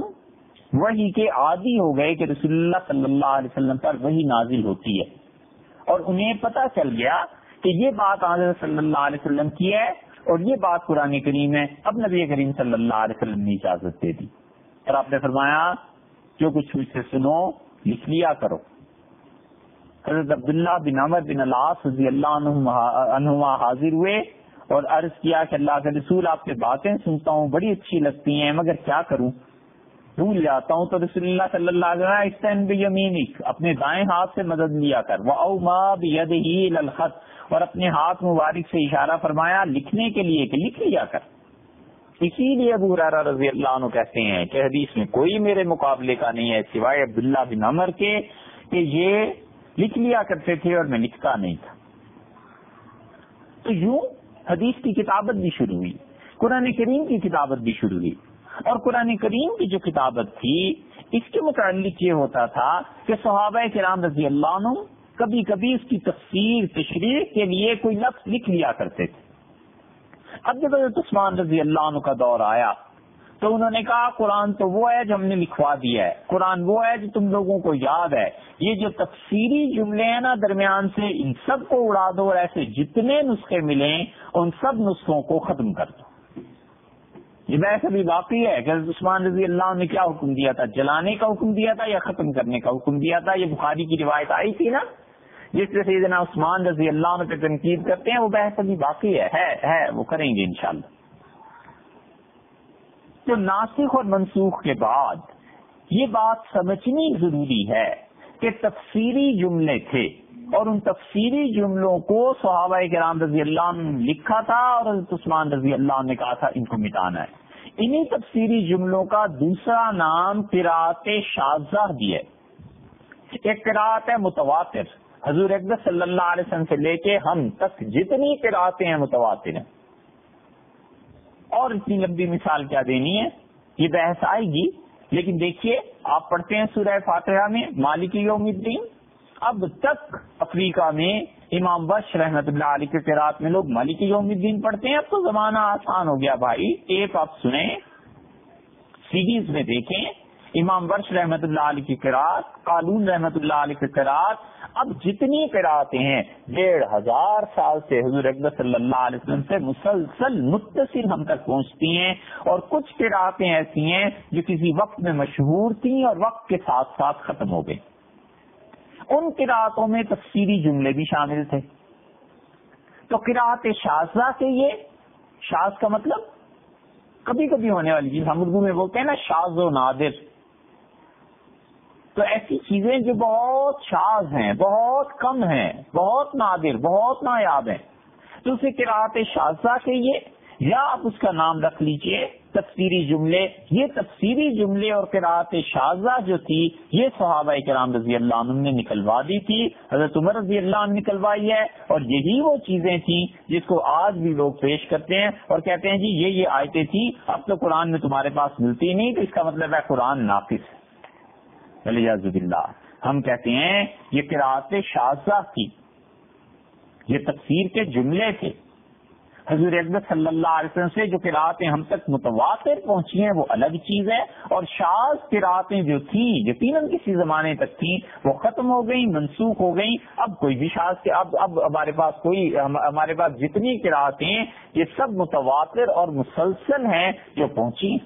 وحی کے عادی ہو گئے کہ رسول اللہ صلی اللہ علیہ وسلم پر وحی نازل ہوتی ہے، اور انہیں پتہ چل گیا کہ یہ بات حضرت صلی اللہ علیہ وسلم کی ہے اور یہ بات قرآن کریم ہے. اب نبی کریم صلی اللہ علیہ وسلم نے اجازت دے دی اور آپ نے فرمایا جو کچھ مجھ سے سنو لکھ لیا کرو. حضرت عبداللہ بن عمر بن العاص رضی اللہ عنہما حاضر ہوئے اور عرض کیا کہ اللہ کے رسول آپ سے باتیں سنتا ہوں بڑی اچھی لگتی ہیں، مگر کیا کروں، بھول جاتا ہوں. تو رسول اللہ صلی اللہ علیہ وسلم استعن بیمینک، اپنے دائیں ہاتھ سے مدد لیا کر، وَأَوْمَا بِيَدِهِ إِلَى الْخَطِّ، اور اپنے ہاتھ مبارک سے اشارہ فرمایا لکھنے کے لیے کہ لکھ لیا کر. اسی لیے ابو ہریرہ رضی اللہ عنہ کہتے ہیں کہ حدیث میں کوئی میرے مقابلے کا نہیں ہے سوائے عبداللہ بن عمر کے کہ یہ لکھ لیا کرتے تھے اور میں لکھتا نہیں تھا. تو یوں حدیث کی کتابت بھی شروع ہوئی، قرآن کریم کی کتابت بھی شروع ہوئی. اور قرآن کریم کی جو کتابت تھی اس کے متعلق یہ ہوتا تھا کہ صحابہ کرام رضی اللہ عنہ کبھی کبھی اس کی تفسیر تشریح کے لیے کوئی لفظ لکھ لیا کرتے تھے. اب جب حضرت عثمان رضی اللہ عنہ کا دور آیا تو انہوں نے کہا قرآن تو وہ ہے جو ہم نے لکھوا دیا ہے، قرآن وہ ہے جو تم لوگوں کو یاد ہے، یہ جو تفسیری جملے ہیں نا درمیان سے ان سب کو اڑا دو اور ایسے جتنے نسخے ملیں ان سب نسخوں کو ختم کر دو. یہ بحث ابھی باقی ہے کہ حضرت عثمان رضی اللہ عنہ نے کیا حکم دیا تھا، جلانے کا حکم دیا تھا یا ختم کرنے کا حکم دیا تھا. یہ بخاری کی روایت آئی تھی نا جس سے سیدنا عثمان رضی اللہ عنہ پہ تنقید کرتے ہیں، وہ بحث ابھی باقی ہے وہ کریں گے انشاءاللہ. تو ناسخ اور منسوخ کے بعد یہ بات سمجھنی ضروری ہے کہ تفسیری جملے تھے اور ان تفسیری جملوں کو صحابہ کرام رضی اللہ عنہ نے لکھا تھا اور حضرت عثمان رضی اللہ عنہ نے کہا تھا ان کو مٹانا ہے. انہی تفسیری جملوں کا دوسرا نام قرات شاذہ بھی ہے. ایک قرات ہے متواتر، حضور اقدس صلی اللہ علیہ وسلم سے لے کے ہم تک جتنی قراتیں ہیں متواتر ہیں. اور اتنی لمبی مثال کیا دینی ہے، یہ بحث آئے گی. لیکن دیکھیے آپ پڑھتے ہیں سورہ فاتحہ میں مالک یوم الدین، اب تک افریقہ میں امام ورش رحمت اللہ علیہ کے قرات میں لوگ مالک یوم الدین پڑھتے ہیں. اب تو زمانہ آسان ہو گیا بھائی، ایپ آپ سنیں، سیریز میں دیکھیں. امام ورش رحمت اللہ علیہ کی قرات، قالون رحمت اللہ علیہ کی قرات، اب جتنی قراتیں ہیں 1500 سال سے حضور اکبر صلی اللہ علیہ وسلم سے مسلسل متصل ہم تک پہنچتی ہیں. اور کچھ قراتیں ایسی ہیں جو کسی وقت میں مشہور تھیں اور وقت کے ساتھ ساتھ ختم ہو گئی. ان قراتوں میں تفسیری جملے بھی شامل تھے. تو قرات شاذہ سے، یہ شاذ کا مطلب کبھی کبھی ہونے والی چیز، ہم اردو میں بولتے ہیں نا شاذ و نادر. تو ایسی چیزیں جو بہت شاذ ہیں، بہت کم ہیں، بہت نادر، بہت نایاب ہیں، تو اسے قرات شاذہ کہیے، یا آپ اس کا نام رکھ لیجئے تفسیری جملے. یہ تفسیری جملے اور قرات شاذہ جو تھی، یہ صحابہ کرام رضی اللہ عنہ نے نکلوا دی تھی. حضرت عمر رضی اللہ عنہ نکلوائی ہے. اور یہی وہ چیزیں تھیں جس کو آج بھی لوگ پیش کرتے ہیں اور کہتے ہیں جی یہ آیتیں تھیں، اب تو قرآن میں تمہارے پاس ملتی نہیں، تو اس کا مطلب ہے قرآن ناقص ہے. والعیاذ باللہ. ہم کہتے ہیں یہ قرات شاذہ تھی، یہ تفسیر کے جملے تھے. حضور اکبر صلی اللہ علیہ وسلم سے جو قراتیں ہم تک متواتر پہنچی ہیں وہ الگ چیز ہے. اور شاذ قراتیں جو تھیں، یقیناً کسی زمانے تک تھیں، وہ ختم ہو گئیں، منسوخ ہو گئیں. اب کوئی بھی شاذ کے اب ہمارے پاس جتنی قراتیں یہ سب متواتر اور مسلسل ہیں جو پہنچی،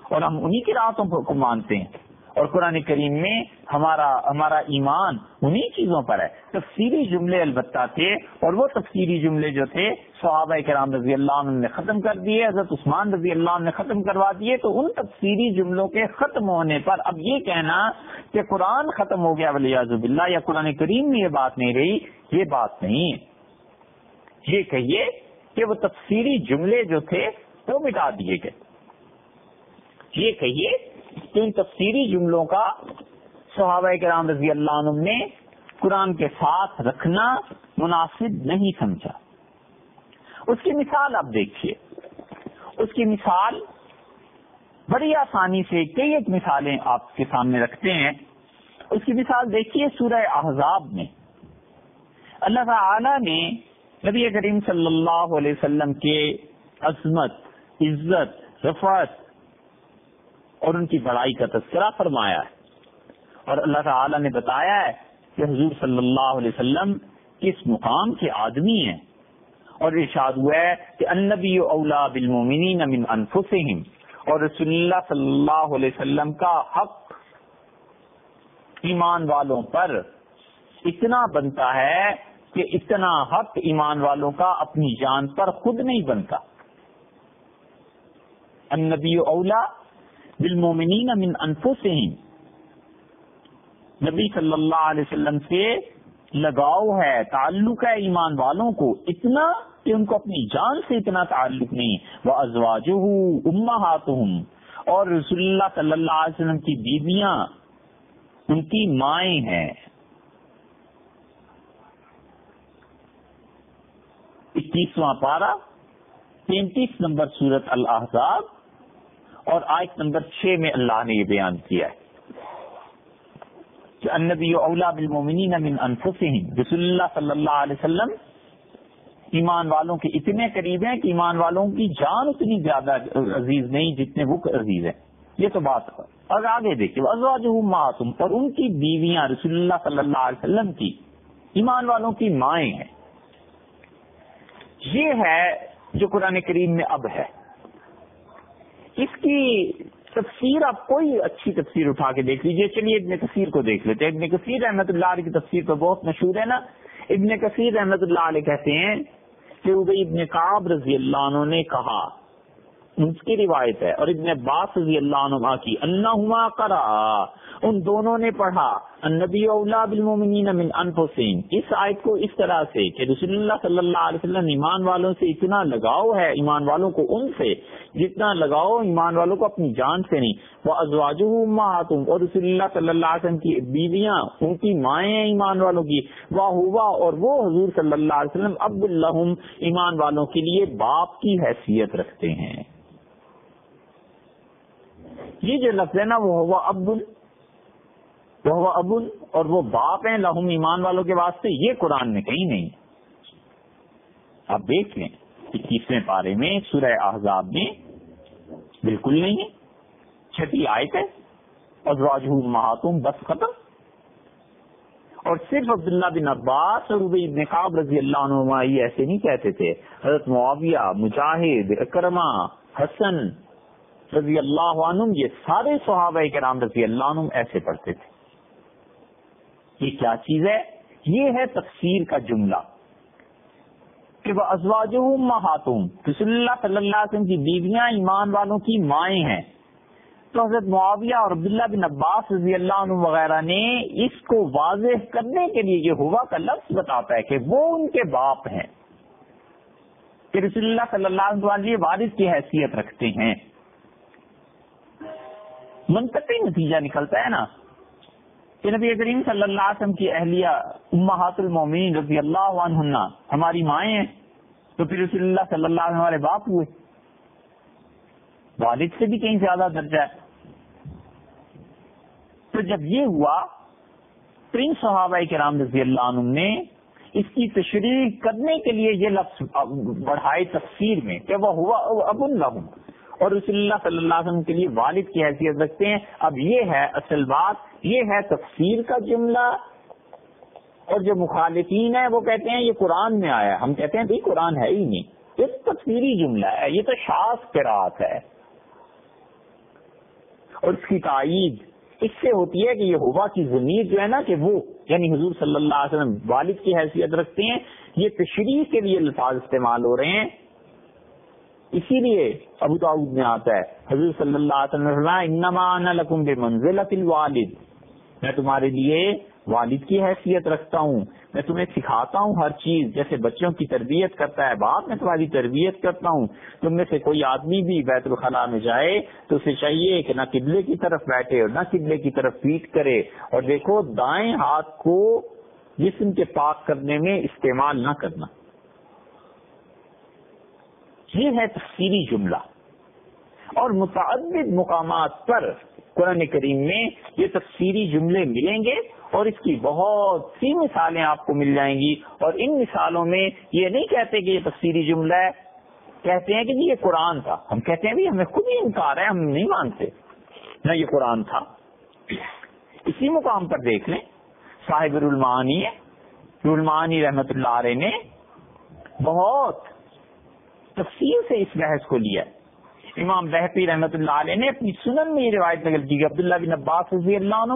اور ہم انہی قراتوں کو مانتے ہیں. اور قرآن کریم میں ہمارا ایمان انہی چیزوں پر ہے. تفسیری جملے البتہ تھے، اور وہ تفسیری جملے جو تھے صحابہ کرام رضی اللہ عنہ نے ختم کر دیے، حضرت عثمان رضی اللہ عنہ نے ختم کروا دیے. تو ان تفسیری جملوں کے ختم ہونے پر اب یہ کہنا کہ قرآن ختم ہو گیا والعیاذ باللہ، یا قرآن کریم میں یہ بات نہیں رہی، یہ بات نہیں ہے. یہ کہیے کہ وہ تفسیری جملے جو تھے وہ مٹا دیے گئے. یہ کہیے کہ ان تفسیری جملوں کا صحابہ کرام رضی اللہ عنہ نے قرآن کے ساتھ رکھنا مناسب نہیں سمجھا. اس کی مثال آپ دیکھیے، اس کی مثال بڑی آسانی سے کئی ایک مثالیں آپ کے سامنے رکھتے ہیں. اس کی مثال دیکھیے سورہ احزاب میں اللہ تعالی نے نبی کریم صلی اللہ علیہ وسلم کے عظمت، عزت، رفعت اور ان کی بڑائی کا تذکرہ فرمایا ہے. اور اللہ تعالی نے بتایا ہے کہ حضور صلی اللہ علیہ وسلم کس مقام کے آدمی ہیں. اور ارشاد ہوا ہے کہ النبی اولا بالمؤمنین من انفسہم، اور رسول اللہ صلی اللہ علیہ وسلم کا حق ایمان والوں پر اتنا بنتا ہے کہ اتنا حق ایمان والوں کا اپنی جان پر خود نہیں بنتا. النبی اولا بالمؤمنین من انفسہم، نبی صلی اللہ علیہ وسلم سے لگاؤ ہے، تعلق ہے ایمان والوں کو اتنا کہ ان کو اپنی جان سے اتنا تعلق نہیں. وَأَزْوَاجُهُ أُمَّهَاتُهُمْ، اور رسول اللہ صلی اللہ علیہ وسلم کی بیویاں ان کی مائیں ہیں. 21واں پارہ 33 نمبر سورۃ الاحزاب اور آیت نمبر 6 میں اللہ نے یہ بیان کیا ہے کہ النبی اولا بالمؤمنین من انفسہم، رسول اللہ صلی اللہ علیہ وسلم ایمان والوں کے اتنے قریب ہیں کہ ایمان والوں کی جان اتنی زیادہ عزیز نہیں جتنے وہ عزیز ہیں. یہ تو بات ہے. اور آگے دیکھیے ازواجہ امہاتہم، اور ان کی بیویاں رسول اللہ صلی اللہ علیہ وسلم کی ایمان والوں کی مائیں ہیں. یہ ہے جو قرآن کریم میں اب ہے. اس کی تفسیر آپ کوئی اچھی تفسیر اٹھا کے دیکھ لیجئے. چلیے ابن کثیر کو دیکھ لیتے ہیں. ابن کثیر رحمت اللہ علیہ کی تفسیر تو بہت مشہور ہے نا. ابن کثیر رحمت اللہ علیہ کہتے ہیں کہ ابی ابن کعب رضی اللہ عنہ نے کہا، اس کی روایت ہے، اور ابن عباس رضی اللہ عنہ کی، انہما قرأ، ان دونوں نے پڑھا، النبی اولا بالمؤمنین من انفسہم، اس آیت کو اس طرح سے کہ رسول اللہ صلی اللہ علیہ وسلم ایمان والوں سے اتنا لگاؤ ہے، ایمان والوں کو ان سے جتنا لگاؤ ایمان والوں کو اپنی جان سے نہیں. وازواجہ امہاتہم، اور رسول اللہ صلی اللہ علیہ وسلم کی بیویاں ان کی مائیں ہیں ایمان والوں کی. وہو، اور وہ حضور صلی اللہ علیہ وسلم اب لہم، ایمان والوں کے لیے باپ کی حیثیت رکھتے ہیں. یہ جو لفظ ہے نا وہ ہوا اب، وہ ابن اور وہ باپ ہیں لہم ایمان والوں کے واسطے، یہ قرآن میں کہیں نہیں. آپ دیکھ لیں 21ویں پارے میں سورہ احزاب میں بالکل نہیں ہے. 6 آیت ہے ازواجہ امہاتہم، بس ختم. اور صرف عبداللہ بن عباس اور ابی بن کعب رضی اللہ عنہما یہ ایسے نہیں کہتے تھے. حضرت معاویہ، مجاہد، اکرمہ، حسن رضی اللہ عنہم، یہ سارے صحابہ کرام رضی اللہ عنہم ایسے پڑھتے تھے. یہ کیا چیز ہے؟ یہ ہے تفسیر کا جملہ کہ وہ ازواجہ امہاتہم، رسول اللہ صلی اللہ علیہ وسلم کی بیویاں ایمان والوں کی مائیں ہیں. تو حضرت معاویہ اور عبداللہ بن عباس رضی اللہ عنہ وغیرہ نے اس کو واضح کرنے کے لیے یہ ہوا کا لفظ بتاتا ہے کہ وہ ان کے باپ ہیں، کہ رسول اللہ صلی اللہ علیہ وسلم وارث کی حیثیت رکھتے ہیں. منطقی نتیجہ نکلتا ہے نا کہ نبی کریم صلی اللہ علیہ وسلم کی اہلیہ امہات المومنین رضی اللہ عنہن ہماری مائیں ہیں، تو پھر رسول اللہ صلی اللہ علیہ وسلم ہمارے باپ ہوئے. والد سے بھی کہیں زیادہ درجہ ہے. تو جب یہ ہوا تو ان صحابہ کرام رضی اللہ عنہم نے اس کی تشریح کرنے کے لیے یہ لفظ بڑھائے تفسیر میں کہ وہ ہوا اب لہم، اور رسول اللہ صلی اللہ علیہ وسلم کے لیے والد کی حیثیت رکھتے ہیں. اب یہ ہے اصل بات، یہ ہے تفسیر کا جملہ. اور جو مخالفین ہیں وہ کہتے ہیں یہ قرآن میں آیا. ہم کہتے ہیں بھائی قرآن ہے ہی نہیں، یہ تو تفسیری جملہ ہے، یہ تو شاذ قرات ہے. اور اس کی تائید اس سے ہوتی ہے کہ یہ ہوا کی ضمیر جو ہے نا کہ وہ یعنی حضور صلی اللہ علیہ وسلم والد کی حیثیت رکھتے ہیں، یہ تشریح کے لیے الفاظ استعمال ہو رہے ہیں. اسی لیے ابو داؤد میں آتا ہے حضور صلی اللہ علیہ وسلم نے فرمایا انما انا لکم بمنزلۃ الوالد، میں تمہارے لیے والد کی حیثیت رکھتا ہوں، میں تمہیں سکھاتا ہوں ہر چیز، جیسے بچوں کی تربیت کرتا ہے باپ، میں تمہاری تربیت کرتا ہوں. تم میں سے کوئی آدمی بھی بیت الخلاء میں جائے تو اسے چاہیے کہ نہ قبلے کی طرف بیٹھے اور نہ قبلے کی طرف پیٹ کرے، اور دیکھو دائیں ہاتھ کو جسم کے پاک کرنے میں استعمال نہ کرنا. یہ ہے تفسیری جملہ. اور متعدد مقامات پر قرآن کریم میں یہ تفسیری جملے ملیں گے، اور اس کی بہت سی مثالیں آپ کو مل جائیں گی. اور ان مثالوں میں یہ نہیں کہتے کہ یہ تفسیری جملہ ہے، کہتے ہیں کہ یہ قرآن تھا. ہم کہتے ہیں بھی ہمیں خود ہی انکار ہے، ہم نہیں مانتے نہ یہ قرآن تھا. اسی مقام پر دیکھ لیں صاحب المعانی المعانی رحمت اللہ علیہ نے بہت تفصیل سے اس بحث کو لیا. امام بہقی رحمت اللہ علیہ نے اپنی سنن میں یہ روایت نقل کی کہ عبداللہ بن عباس رضی اللہ عنہ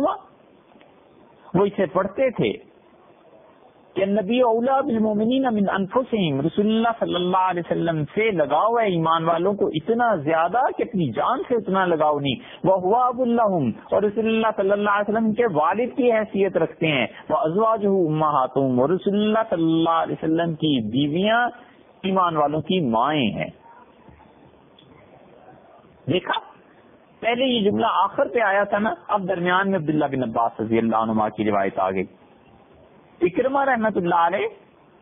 وہ اسے پڑھتے تھے کہ نبی اولا بالمومنین من انفسہم، رسول اللہ صلی اللہ علیہ وسلم سے لگاؤ ہے ایمان والوں کو اتنا زیادہ کہ اپنی جان سے اتنا لگاؤ نہیں. وہ ہوا اب لہم، اور رسول اللہ صلی اللہ علیہ وسلم کے والد کی حیثیت رکھتے ہیں. وہ ازواجہ امہاتہم، اور رسول اللہ صلی اللہ علیہ وسلم کی بیویاں ایمان والوں کی مائیں ہیں. دیکھا پہلے یہ جملہ آخر پہ آیا تھا نا، اب درمیان میں عبداللہ بن عباس رضی اللہ عنہما کی روایت آ گئی. اکرمہ رحمت اللہ علیہ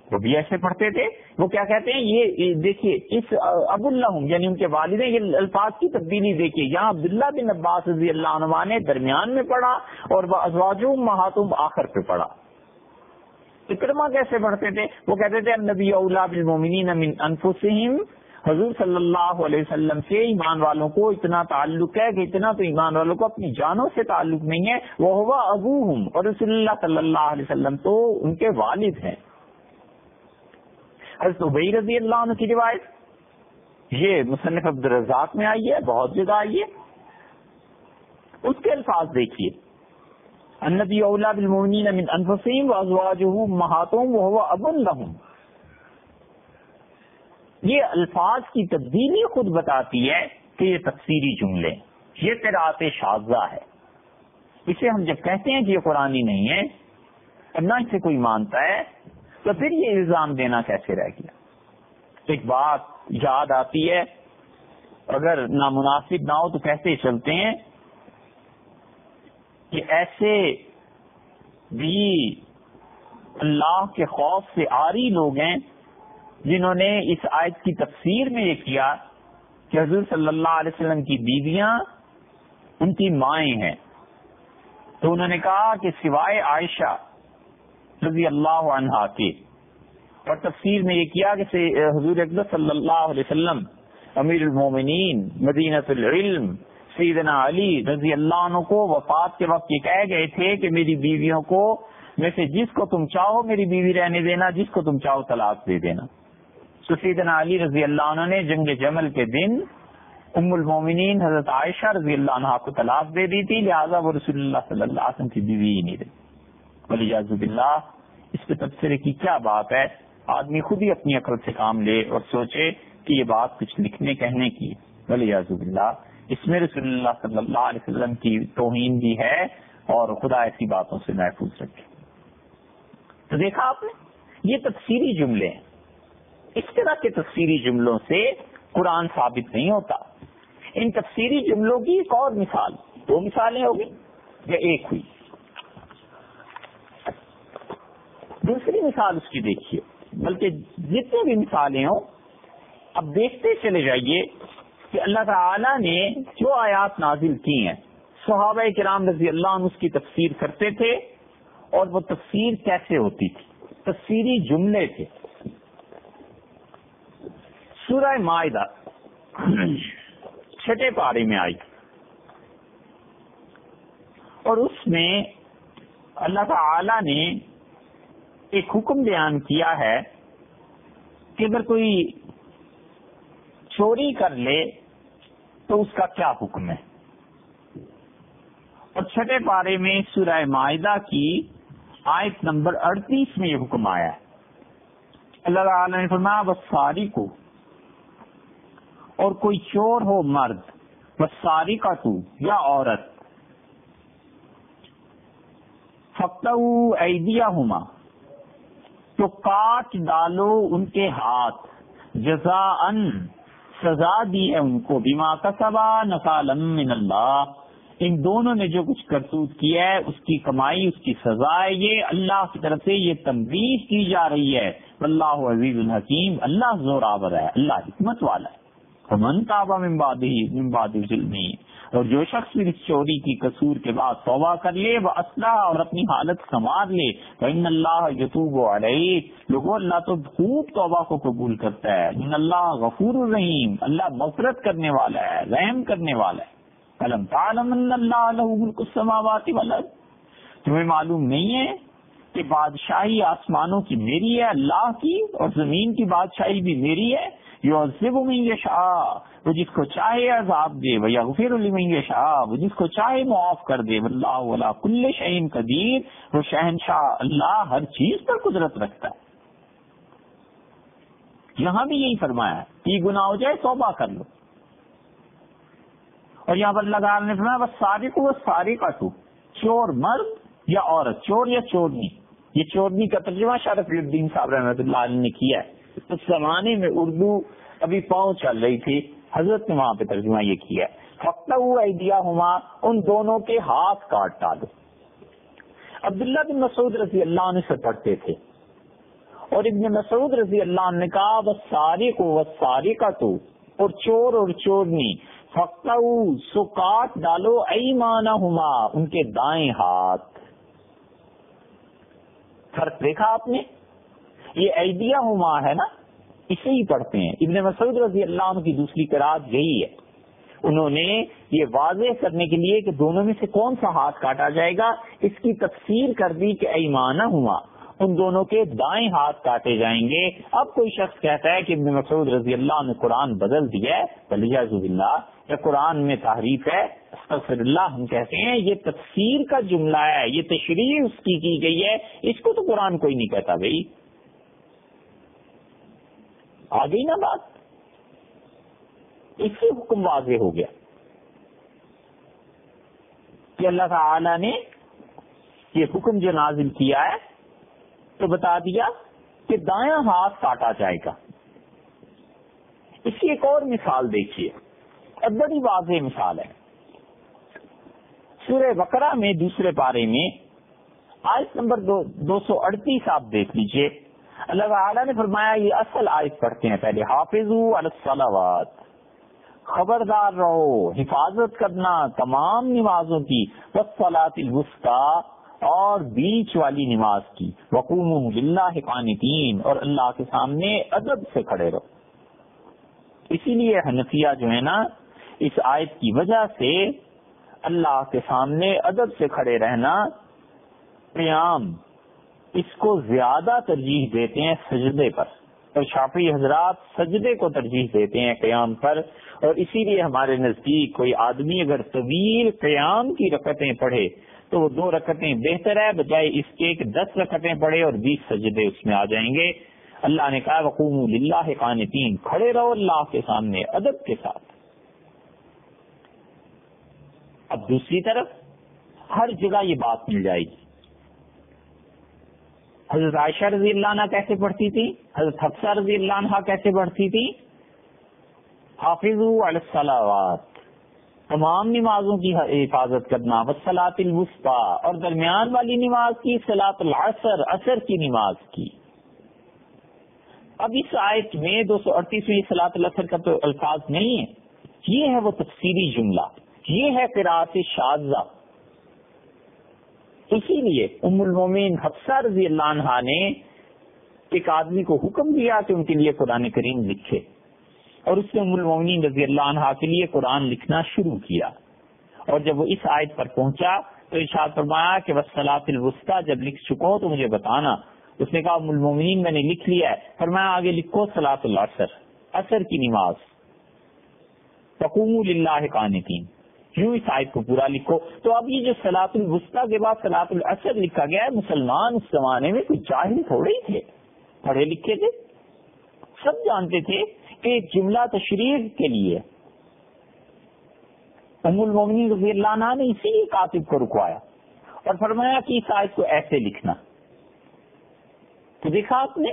وہ بھی ایسے پڑھتے تھے. وہ کیا کہتے ہیں، یہ دیکھیے اس ابو اللہم یعنی ان کے والدین، یہ الفاظ کی تبدیلی دیکھیے. یہاں عبداللہ بن عباس رضی اللہ عنہما نے درمیان میں پڑھا اور وہ ازواجہ امہاتہم آخر پہ پڑھا. اکرمہ کیسے پڑھتے تھے؟ وہ کہتے تھے النبی اولا بالمومنین من انفسہم، حضور صلی اللہ علیہ وسلم سے ایمان والوں کو اتنا تعلق ہے کہ اتنا تو ایمان والوں کو اپنی جانوں سے تعلق نہیں ہے. وہ ہوا ابوہم، اور رسول اللہ صلی اللہ علیہ وسلم تو ان کے والد ہیں. حضرت ابی رضی اللہ عنہ کی روایت یہ مصنف عبد الرزاق میں آئی ہے، بہت جگہ آئی ہے. اس کے الفاظ دیکھیے النبی اولا بالمؤمنین من انفسہم وازواجہ امہاتہم وہو اب لہم. یہ الفاظ کی تبدیلی خود بتاتی ہے کہ یہ تفسیری جملے، یہ قرات شاذہ ہے. اسے ہم جب کہتے ہیں کہ یہ قرآنی نہیں ہے اور نہ اسے کوئی مانتا ہے تو پھر یہ الزام دینا کیسے رہ گیا. ایک بات یاد آتی ہے، اگر نامناسب نہ ہو تو کہتے چلتے ہیں کہ ایسے بھی اللہ کے خوف سے عاری لوگ ہیں جنہوں نے اس آیت کی تفسیر میں یہ کیا کہ حضور صلی اللہ علیہ وسلم کی بیویاں ان کی مائیں ہیں، تو انہوں نے کہا کہ سوائے عائشہ رضی اللہ عنہا کے، اور تفسیر میں یہ کیا کہ حضور اکبر صلی اللہ علیہ وسلم امیر المومنین مدینۃ العلم سیدنا علی رضی اللہ عنہ کو وفات کے وقت یہ کہہ گئے تھے کہ میری بیویوں کو میں سے جس کو تم چاہو میری بیوی رہنے دینا، جس کو تم چاہو طلاق دے دینا. تو سیدنا علی رضی اللہ عنہ نے جنگ جمل کے دن ام المومنین حضرت عائشہ رضی اللہ عنہ کو طلاق دے دی تھی، لہٰذا وہ رسول اللہ صلی اللہ علیہ وسلم کی بیوی ہی نہیں رہی. والعیاذ باللہ. اس پہ تبصرے کی کیا بات ہے؟ آدمی خود ہی اپنی عقل سے کام لے اور سوچے کہ یہ بات کچھ لکھنے کہنے کی ہے. والعیاذ باللہ. اس میں رسول اللہ صلی اللہ علیہ وسلم کی توہین بھی ہے، اور خدا ایسی باتوں سے محفوظ رکھے. تو دیکھا آپ نے، یہ تفسیری جملے ہیں. اس طرح کے تفسیری جملوں سے قرآن ثابت نہیں ہوتا. ان تفسیری جملوں کی ایک اور مثال، دو مثالیں ہوگی یا ایک ہوئی؟ دوسری مثال اس کی دیکھیے، بلکہ جتنی بھی مثالیں ہوں اب دیکھتے چلے جائیے کہ اللہ تعالی نے جو آیات نازل کی ہیں صحابہ کرام رضی اللہ عنہ اس کی تفسیر کرتے تھے، اور وہ تفسیر کیسے ہوتی تھی. تفسیری جملے تھے. سورہ مائدہ 6 پارے میں آئی، اور اس میں اللہ تعالی نے ایک حکم بیان کیا ہے کہ اگر کوئی چوری کر لے تو اس کا کیا حکم ہے. اور 6 پارے میں سورہ مائدہ کی آیت نمبر 38 میں یہ حکم آیا ہے. اللہ تعالی نے فرمایا والسارق، اور کوئی چور ہو مرد، والسارقۃ یا عورت، فاقطعوا ایدیہما، تو کاٹ ڈالو ان کے ہاتھ، جزاءً سزا دی ہے ان کو، بما کسبا نکالا من اللہ، ان دونوں نے جو کچھ کرتوت کیا ہے اس کی کمائی، اس کی سزا ہے. یہ اللہ کی طرف سے یہ تنبیہ کی جا رہی ہے. واللہ عزیز الحکیم، اللہ زور آور ہے، اللہ حکمت والا ہے. ومن تاب من بعد ظلمہ، اور جو شخص بھی اس چوری کی قصور کے بعد توبہ کر لے، وہ اصلاح اور اپنی حالت سنوار لے، فإن اللہ یتوب علیہ، لوگوں اللہ تو خوب توبہ کو قبول کرتا ہے. ان اللہ غفور الرحیم، اللہ مغفرت کرنے والا ہے، رحم کرنے والا ہے. الم تعلم ان اللہ لہ ملک السماوات والارض، تمہیں معلوم نہیں ہے کہ بادشاہی آسمانوں کی میری ہے، اللہ کی، اور زمین کی بادشاہی بھی میری ہے. یعذب من یشاء، وہ جس کو چاہے عذاب دے، ویغفر لمن یشاء، وہ جس کو چاہے معاف کر دے. واللہ علی کل شیء قدیر، وہ شہنشاہ اللہ ہر چیز پر قدرت رکھتا ہے. یہاں بھی یہی فرمایا ہے کہ گناہ ہو جائے توبہ کر لو. اور یہاں پر اللہ تعالی نے فرمایا والسارق والسارقۃ، چور مرد یا عورت، چور یا چورنی. یہ چورنی کا ترجمہ شارف الدین صاحب رحمۃ اللہ علیہ نے کیا ہے. اس زمانے میں اردو ابھی پاؤں چل رہی تھی، حضرت نے وہاں پہ ترجمہ یہ کیا ہے فاقطعوا ایدیہما، ان دونوں کے ہاتھ کاٹ ڈالو. عبداللہ بن مسعود رضی اللہ عنہ سے پڑھتے تھے، اور ابن مسعود رضی اللہ عنہ نے کہا والسارق والسارقۃ، اور چور اور چورنی، فاقطعوا، سو کاٹ ڈالو، ایمانہما، ان کے دائیں ہاتھ. فرق دیکھا آپ نے؟ یہ ایدیہما ہے نا، اسے ہی پڑھتے ہیں. ابن مسعود رضی اللہ عنہ کی دوسری قرات یہی ہے. انہوں نے یہ واضح کرنے کے لیے کہ دونوں میں سے کون سا ہاتھ کاٹا جائے گا، اس کی تفسیر کر دی کہ ایمانہما، ان دونوں کے دائیں ہاتھ کاٹے جائیں گے. اب کوئی شخص کہتا ہے کہ ابن مسعود رضی اللہ عنہ نے قرآن بدل دیا ہے، والعیاذ باللہ، یا قرآن میں تحریف ہے، استغفر اللہ. ہم کہتے ہیں یہ تفسیر کا جملہ ہے، یہ تشریح اس کی گئی ہے، اس کو تو قرآن کوئی نہیں کہتا. بھائی آ گئی نا بات، اس سے حکم واضح ہو گیا کہ اللہ تعالی نے یہ حکم جو نازل کیا ہے تو بتا دیا کہ دایاں ہاتھ کاٹا جائے گا. اس کی ایک اور مثال دیکھیے، اب بڑی واضح مثال ہے. سورہ بقرہ میں 2 پارے میں آیت نمبر 238 آپ دیکھ لیجئے. اللہ تعالی نے فرمایا، یہ اصل آیت پڑھتے ہیں پہلے، حافظوا علی الصلوات خبردار رہو، حفاظت کرنا تمام نمازوں کی، والصلاۃ الوسطی اور بیچ والی نماز کی، وقوموا للہ قانتین اور اللہ کے سامنے ادب سے کھڑے رہو۔ اسی لیے حنفیہ جو ہے نا اس آیت کی وجہ سے اللہ کے سامنے ادب سے کھڑے رہنا، قیام، اس کو زیادہ ترجیح دیتے ہیں سجدے پر، اور شافعی حضرات سجدے کو ترجیح دیتے ہیں قیام پر۔ اور اسی لیے ہمارے نزدیک کوئی آدمی اگر طویل قیام کی رکعتیں پڑھے تو وہ 2 رکعتیں بہتر ہے بجائے اس کے کہ 10 رکعتیں پڑھے اور 20 سجدے اس میں آ جائیں گے۔ اللہ نے کہا وقوموا للہ قانتین، کھڑے رہو اللہ کے سامنے ادب کے ساتھ۔ اب دوسری طرف ہر جگہ یہ بات مل جائے گی۔ حضرت عائشہ رضی اللہ عنہ کیسے پڑھتی تھی، حضرت حفصہ رضی اللہ عنہ کیسے پڑھتی تھی، حافظوا علی الصلوات، تمام نمازوں کی حفاظت کرنا، والصلاۃ الوسطی اور درمیان والی نماز کی، صلاۃ العصر، عصر کی نماز کی۔ اب اس آیت میں 238 میں صلاۃ العصر کا تو الفاظ نہیں ہے، یہ ہے وہ تفسیری جملہ، یہ ہے قراءت شاذہ۔ اسی لیے ام المومنین حفصہ رضی اللہ عنہا نے ایک آدمی کو حکم دیا کہ ان کے لیے قرآن کریم لکھے، اور اس نے ام المومنین رضی اللہ عنہا کے لیے قرآن لکھنا شروع کیا۔ اور جب وہ اس آیت پر پہنچا تو ارشاد فرمایا کہ والصلاۃ الوسطی، جب لکھ چکو ہو تو مجھے بتانا۔ اس نے کہا ام المومنین میں نے لکھ لیا ہے۔ فرمایا آگے لکھو صلاۃ العصر، عصر کی نماز، وقوموا للہ قانتین، یوں اس آیت کو پورا لکھو۔ تو اب یہ جو صلاۃ الوسطی کے بعد صلاۃ العصر لکھا گیا ہے، مسلمان اس زمانے میں کوئی جاہل تھوڑے ہی تھے، پڑھے لکھے تھے، سب جانتے تھے کہ جملہ تشریح کے لیے۔ ام المومنین رضی اللہ عنہ نے اسی کاتب کو رکوایا اور فرمایا کہ اس آیت کو ایسے لکھنا۔ تو دیکھا آپ نے،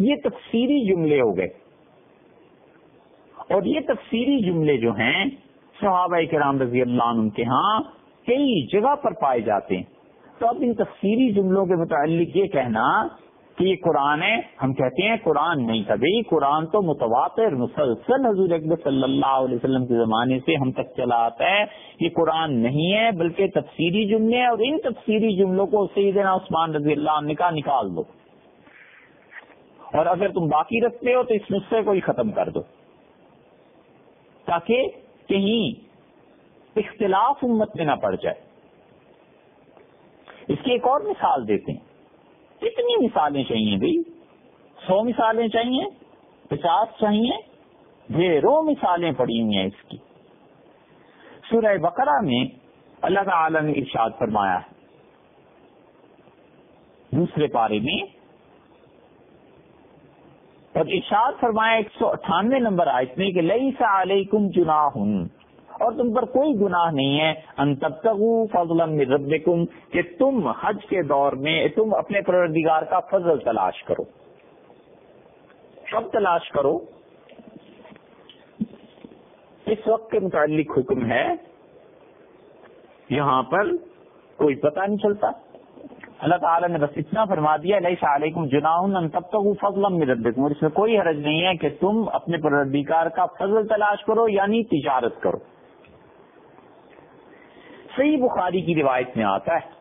یہ تفسیری جملے ہو گئے، اور یہ تفسیری جملے جو ہیں صحابہ کرام رضی اللہ عنہ کے ہاں کئی جگہ پر پائے جاتے ہیں۔ تو اب ان تفسیری جملوں کے متعلق یہ کہنا کہ یہ قرآن ہے، ہم کہتے ہیں قرآن نہیں تھا بھائی، قرآن تو متواتر مسلسل حضور اکبر صلی اللہ علیہ وسلم کے زمانے سے ہم تک چلا آتا ہے، یہ قرآن نہیں ہے بلکہ تفسیری جملے ہیں، اور ان تفسیری جملوں کو سیدنا عثمان رضی اللہ عنہ کا نکال دو، اور اگر تم باقی رکھتے ہو تو اس نسخے کو ہی ختم کر دو، تاکہ کہیں اختلاف امت میں نہ پڑ جائے۔ اس کی ایک اور مثال دیتے ہیں۔ کتنی مثالیں چاہیے بھائی؟ 100 مثالیں چاہیے، 50 چاہیے، ڈھیروں مثالیں پڑی ہوئی ہیں اس کی۔ سورہ بقرہ میں اللہ تعالی نے ارشاد فرمایا ہے دوسرے پارے میں، اور ارشاد فرمایا 198 نمبر آیت میں کہ لیس علیکم جناح، اور تم پر کوئی گناہ نہیں ہے، ان تبتغوا فضلا من ربکم، کہ تم حج کے دور میں تم اپنے پروردگار کا فضل تلاش کرو۔ کب تلاش کرو؟ اس وقت کے متعلق حکم ہے، یہاں پر کوئی پتہ نہیں چلتا۔ اللہ تعالیٰ نے بس اتنا فرما دیا لیس علیکم جناح ان تبتغوا فضلا من ربکم، اور اس میں کوئی حرج نہیں ہے کہ تم اپنے پروردگار کا فضل تلاش کرو، یعنی تجارت کرو۔ صحیح بخاری کی روایت میں آتا ہے،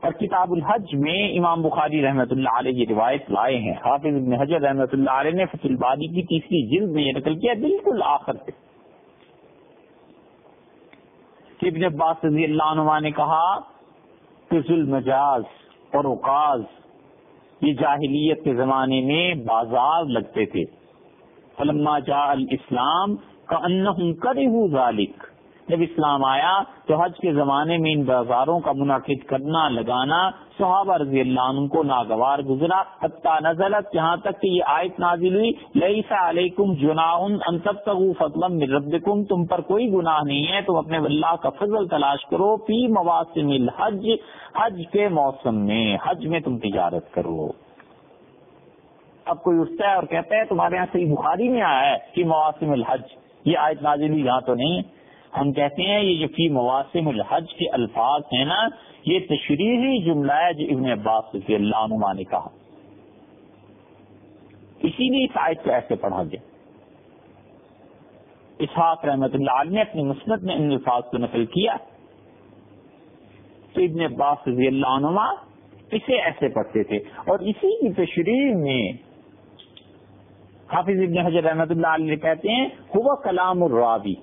اور کتاب الحج میں امام بخاری رحمۃ اللہ علیہ یہ روایت لائے ہیں۔ حافظ ابن حجر رحمۃ اللہ علیہ نے فتح الباری کی 3 جلد میں یہ نقل کیا بالکل آخر پہ، کہ ابن عباس رضی اللہ عنہ نے کہا کہ ذوالمجاز اور عکاظ یہ جاہلیت کے زمانے میں بازار لگتے تھے، فلما جاء الاسلام کأنہم کرہوا ذلک، جب اسلام آیا تو حج کے زمانے میں ان بازاروں کا منعقد کرنا لگانا صحابہ رضی اللہ عنہ کو ناگوار گزرا، حتی نزلت، یہاں تک کہ یہ آیت نازل ہوئی لیس علیکم جناح ان تبتغوا فضلا من ربکم، تم پر کوئی گناہ نہیں ہے، تم اپنے اللہ کا فضل تلاش کرو فی مواسم الحج، حج کے موسم میں، حج میں تم تجارت کرو۔ اب کوئی اٹھتا ہے اور کہتا ہے تمہارے یہاں صحیح بخاری میں آیا ہے کہ مواسم الحج، یہ آیت نازل ہوئی یہاں تو نہیں ہے۔ ہم کہتے ہیں یہ جو فی مواسم الحج کے الفاظ ہیں نا، یہ تشریحی جملہ ہے جو ابن عباس رضی اللہ عنہ نے کہا، اسی لیے اس آیت کو ایسے پڑھا گیا۔ اسحاق رحمۃ اللہ علیہ نے اپنی مسند میں ان الفاظ کو نقل کیا تو ابن عباس رضی اللہ عنہما اسے ایسے پڑھتے تھے. اور اسی کی تشریح میں حافظ ابن حجر رحمۃ اللہ علیہ کہتے ہیں ہوا کلام الراوی.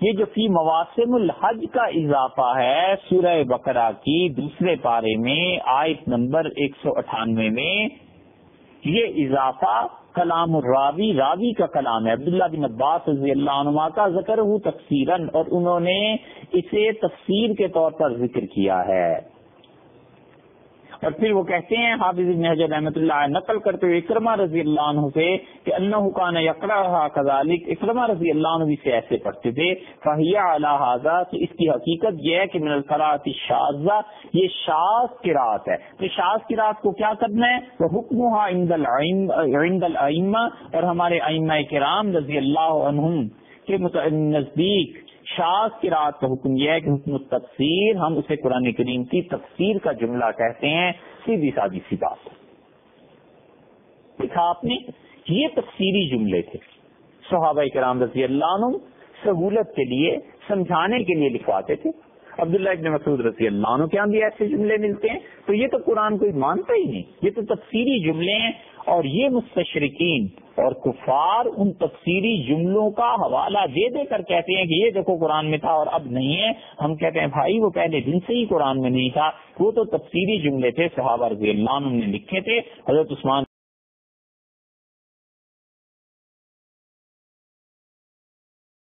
یہ جو فی مواسم الحج کا اضافہ ہے سورہ بقرہ کی دوسرے پارے میں آیت نمبر 198 میں، یہ اضافہ کلام الراوی، راوی کا کلام ہے عبداللہ بن عباس رضی اللہ عنہما کا. ذکر ہو تفسیراً، اور انہوں نے اسے تفسیر کے طور پر ذکر کیا ہے. اور پھر وہ کہتے ہیں حافظ ابن حجر رحمۃ اللہ نقل کرتے ہوئے اکرمہ رضی اللہ عنہ سے کہ انہ کان یقرأھا کذالک، اکرمہ رضی اللہ عنہ بھی سے ایسے پڑھتے تھے. فہی علی ھذا، تو اس کی حقیقت یہ ہے کہ من القراءۃ الشاذہ، یہ شاذ قرات ہے. تو شاذ قرات کو کیا کرنا ہے؟ وہ حکمھا عند الائمہ، اور ہمارے ائمہ کرام رضی اللہ عنہم کے نزدیک شاذ قرات کا حکم یہ ہے کہ حکم التفسیر، ہم اسے قرآن کریم کی تفسیر کا جملہ کہتے ہیں. سیدھی سادی سی بات دیکھا آپ نے، یہ تفسیری جملے تھے صحابہ کرام رضی اللہ عنہ سہولت کے لیے، سمجھانے کے لیے لکھواتے تھے. عبداللہ ابن مسعود رضی اللہ عنہ کے یہاں بھی ایسے جملے ملتے ہیں. تو یہ تو قرآن کوئی مانتا ہی نہیں، یہ تو تفسیری جملے ہیں. اور یہ مستشرقین اور کفار ان تفسیری جملوں کا حوالہ دے دے کر کہتے ہیں کہ یہ دیکھو قرآن میں تھا اور اب نہیں ہے. ہم کہتے ہیں بھائی وہ پہلے دن سے ہی قرآن میں نہیں تھا، وہ تو تفسیری جملے تھے صحابہ رضی اللہ عنہ نے لکھے تھے. حضرت عثمان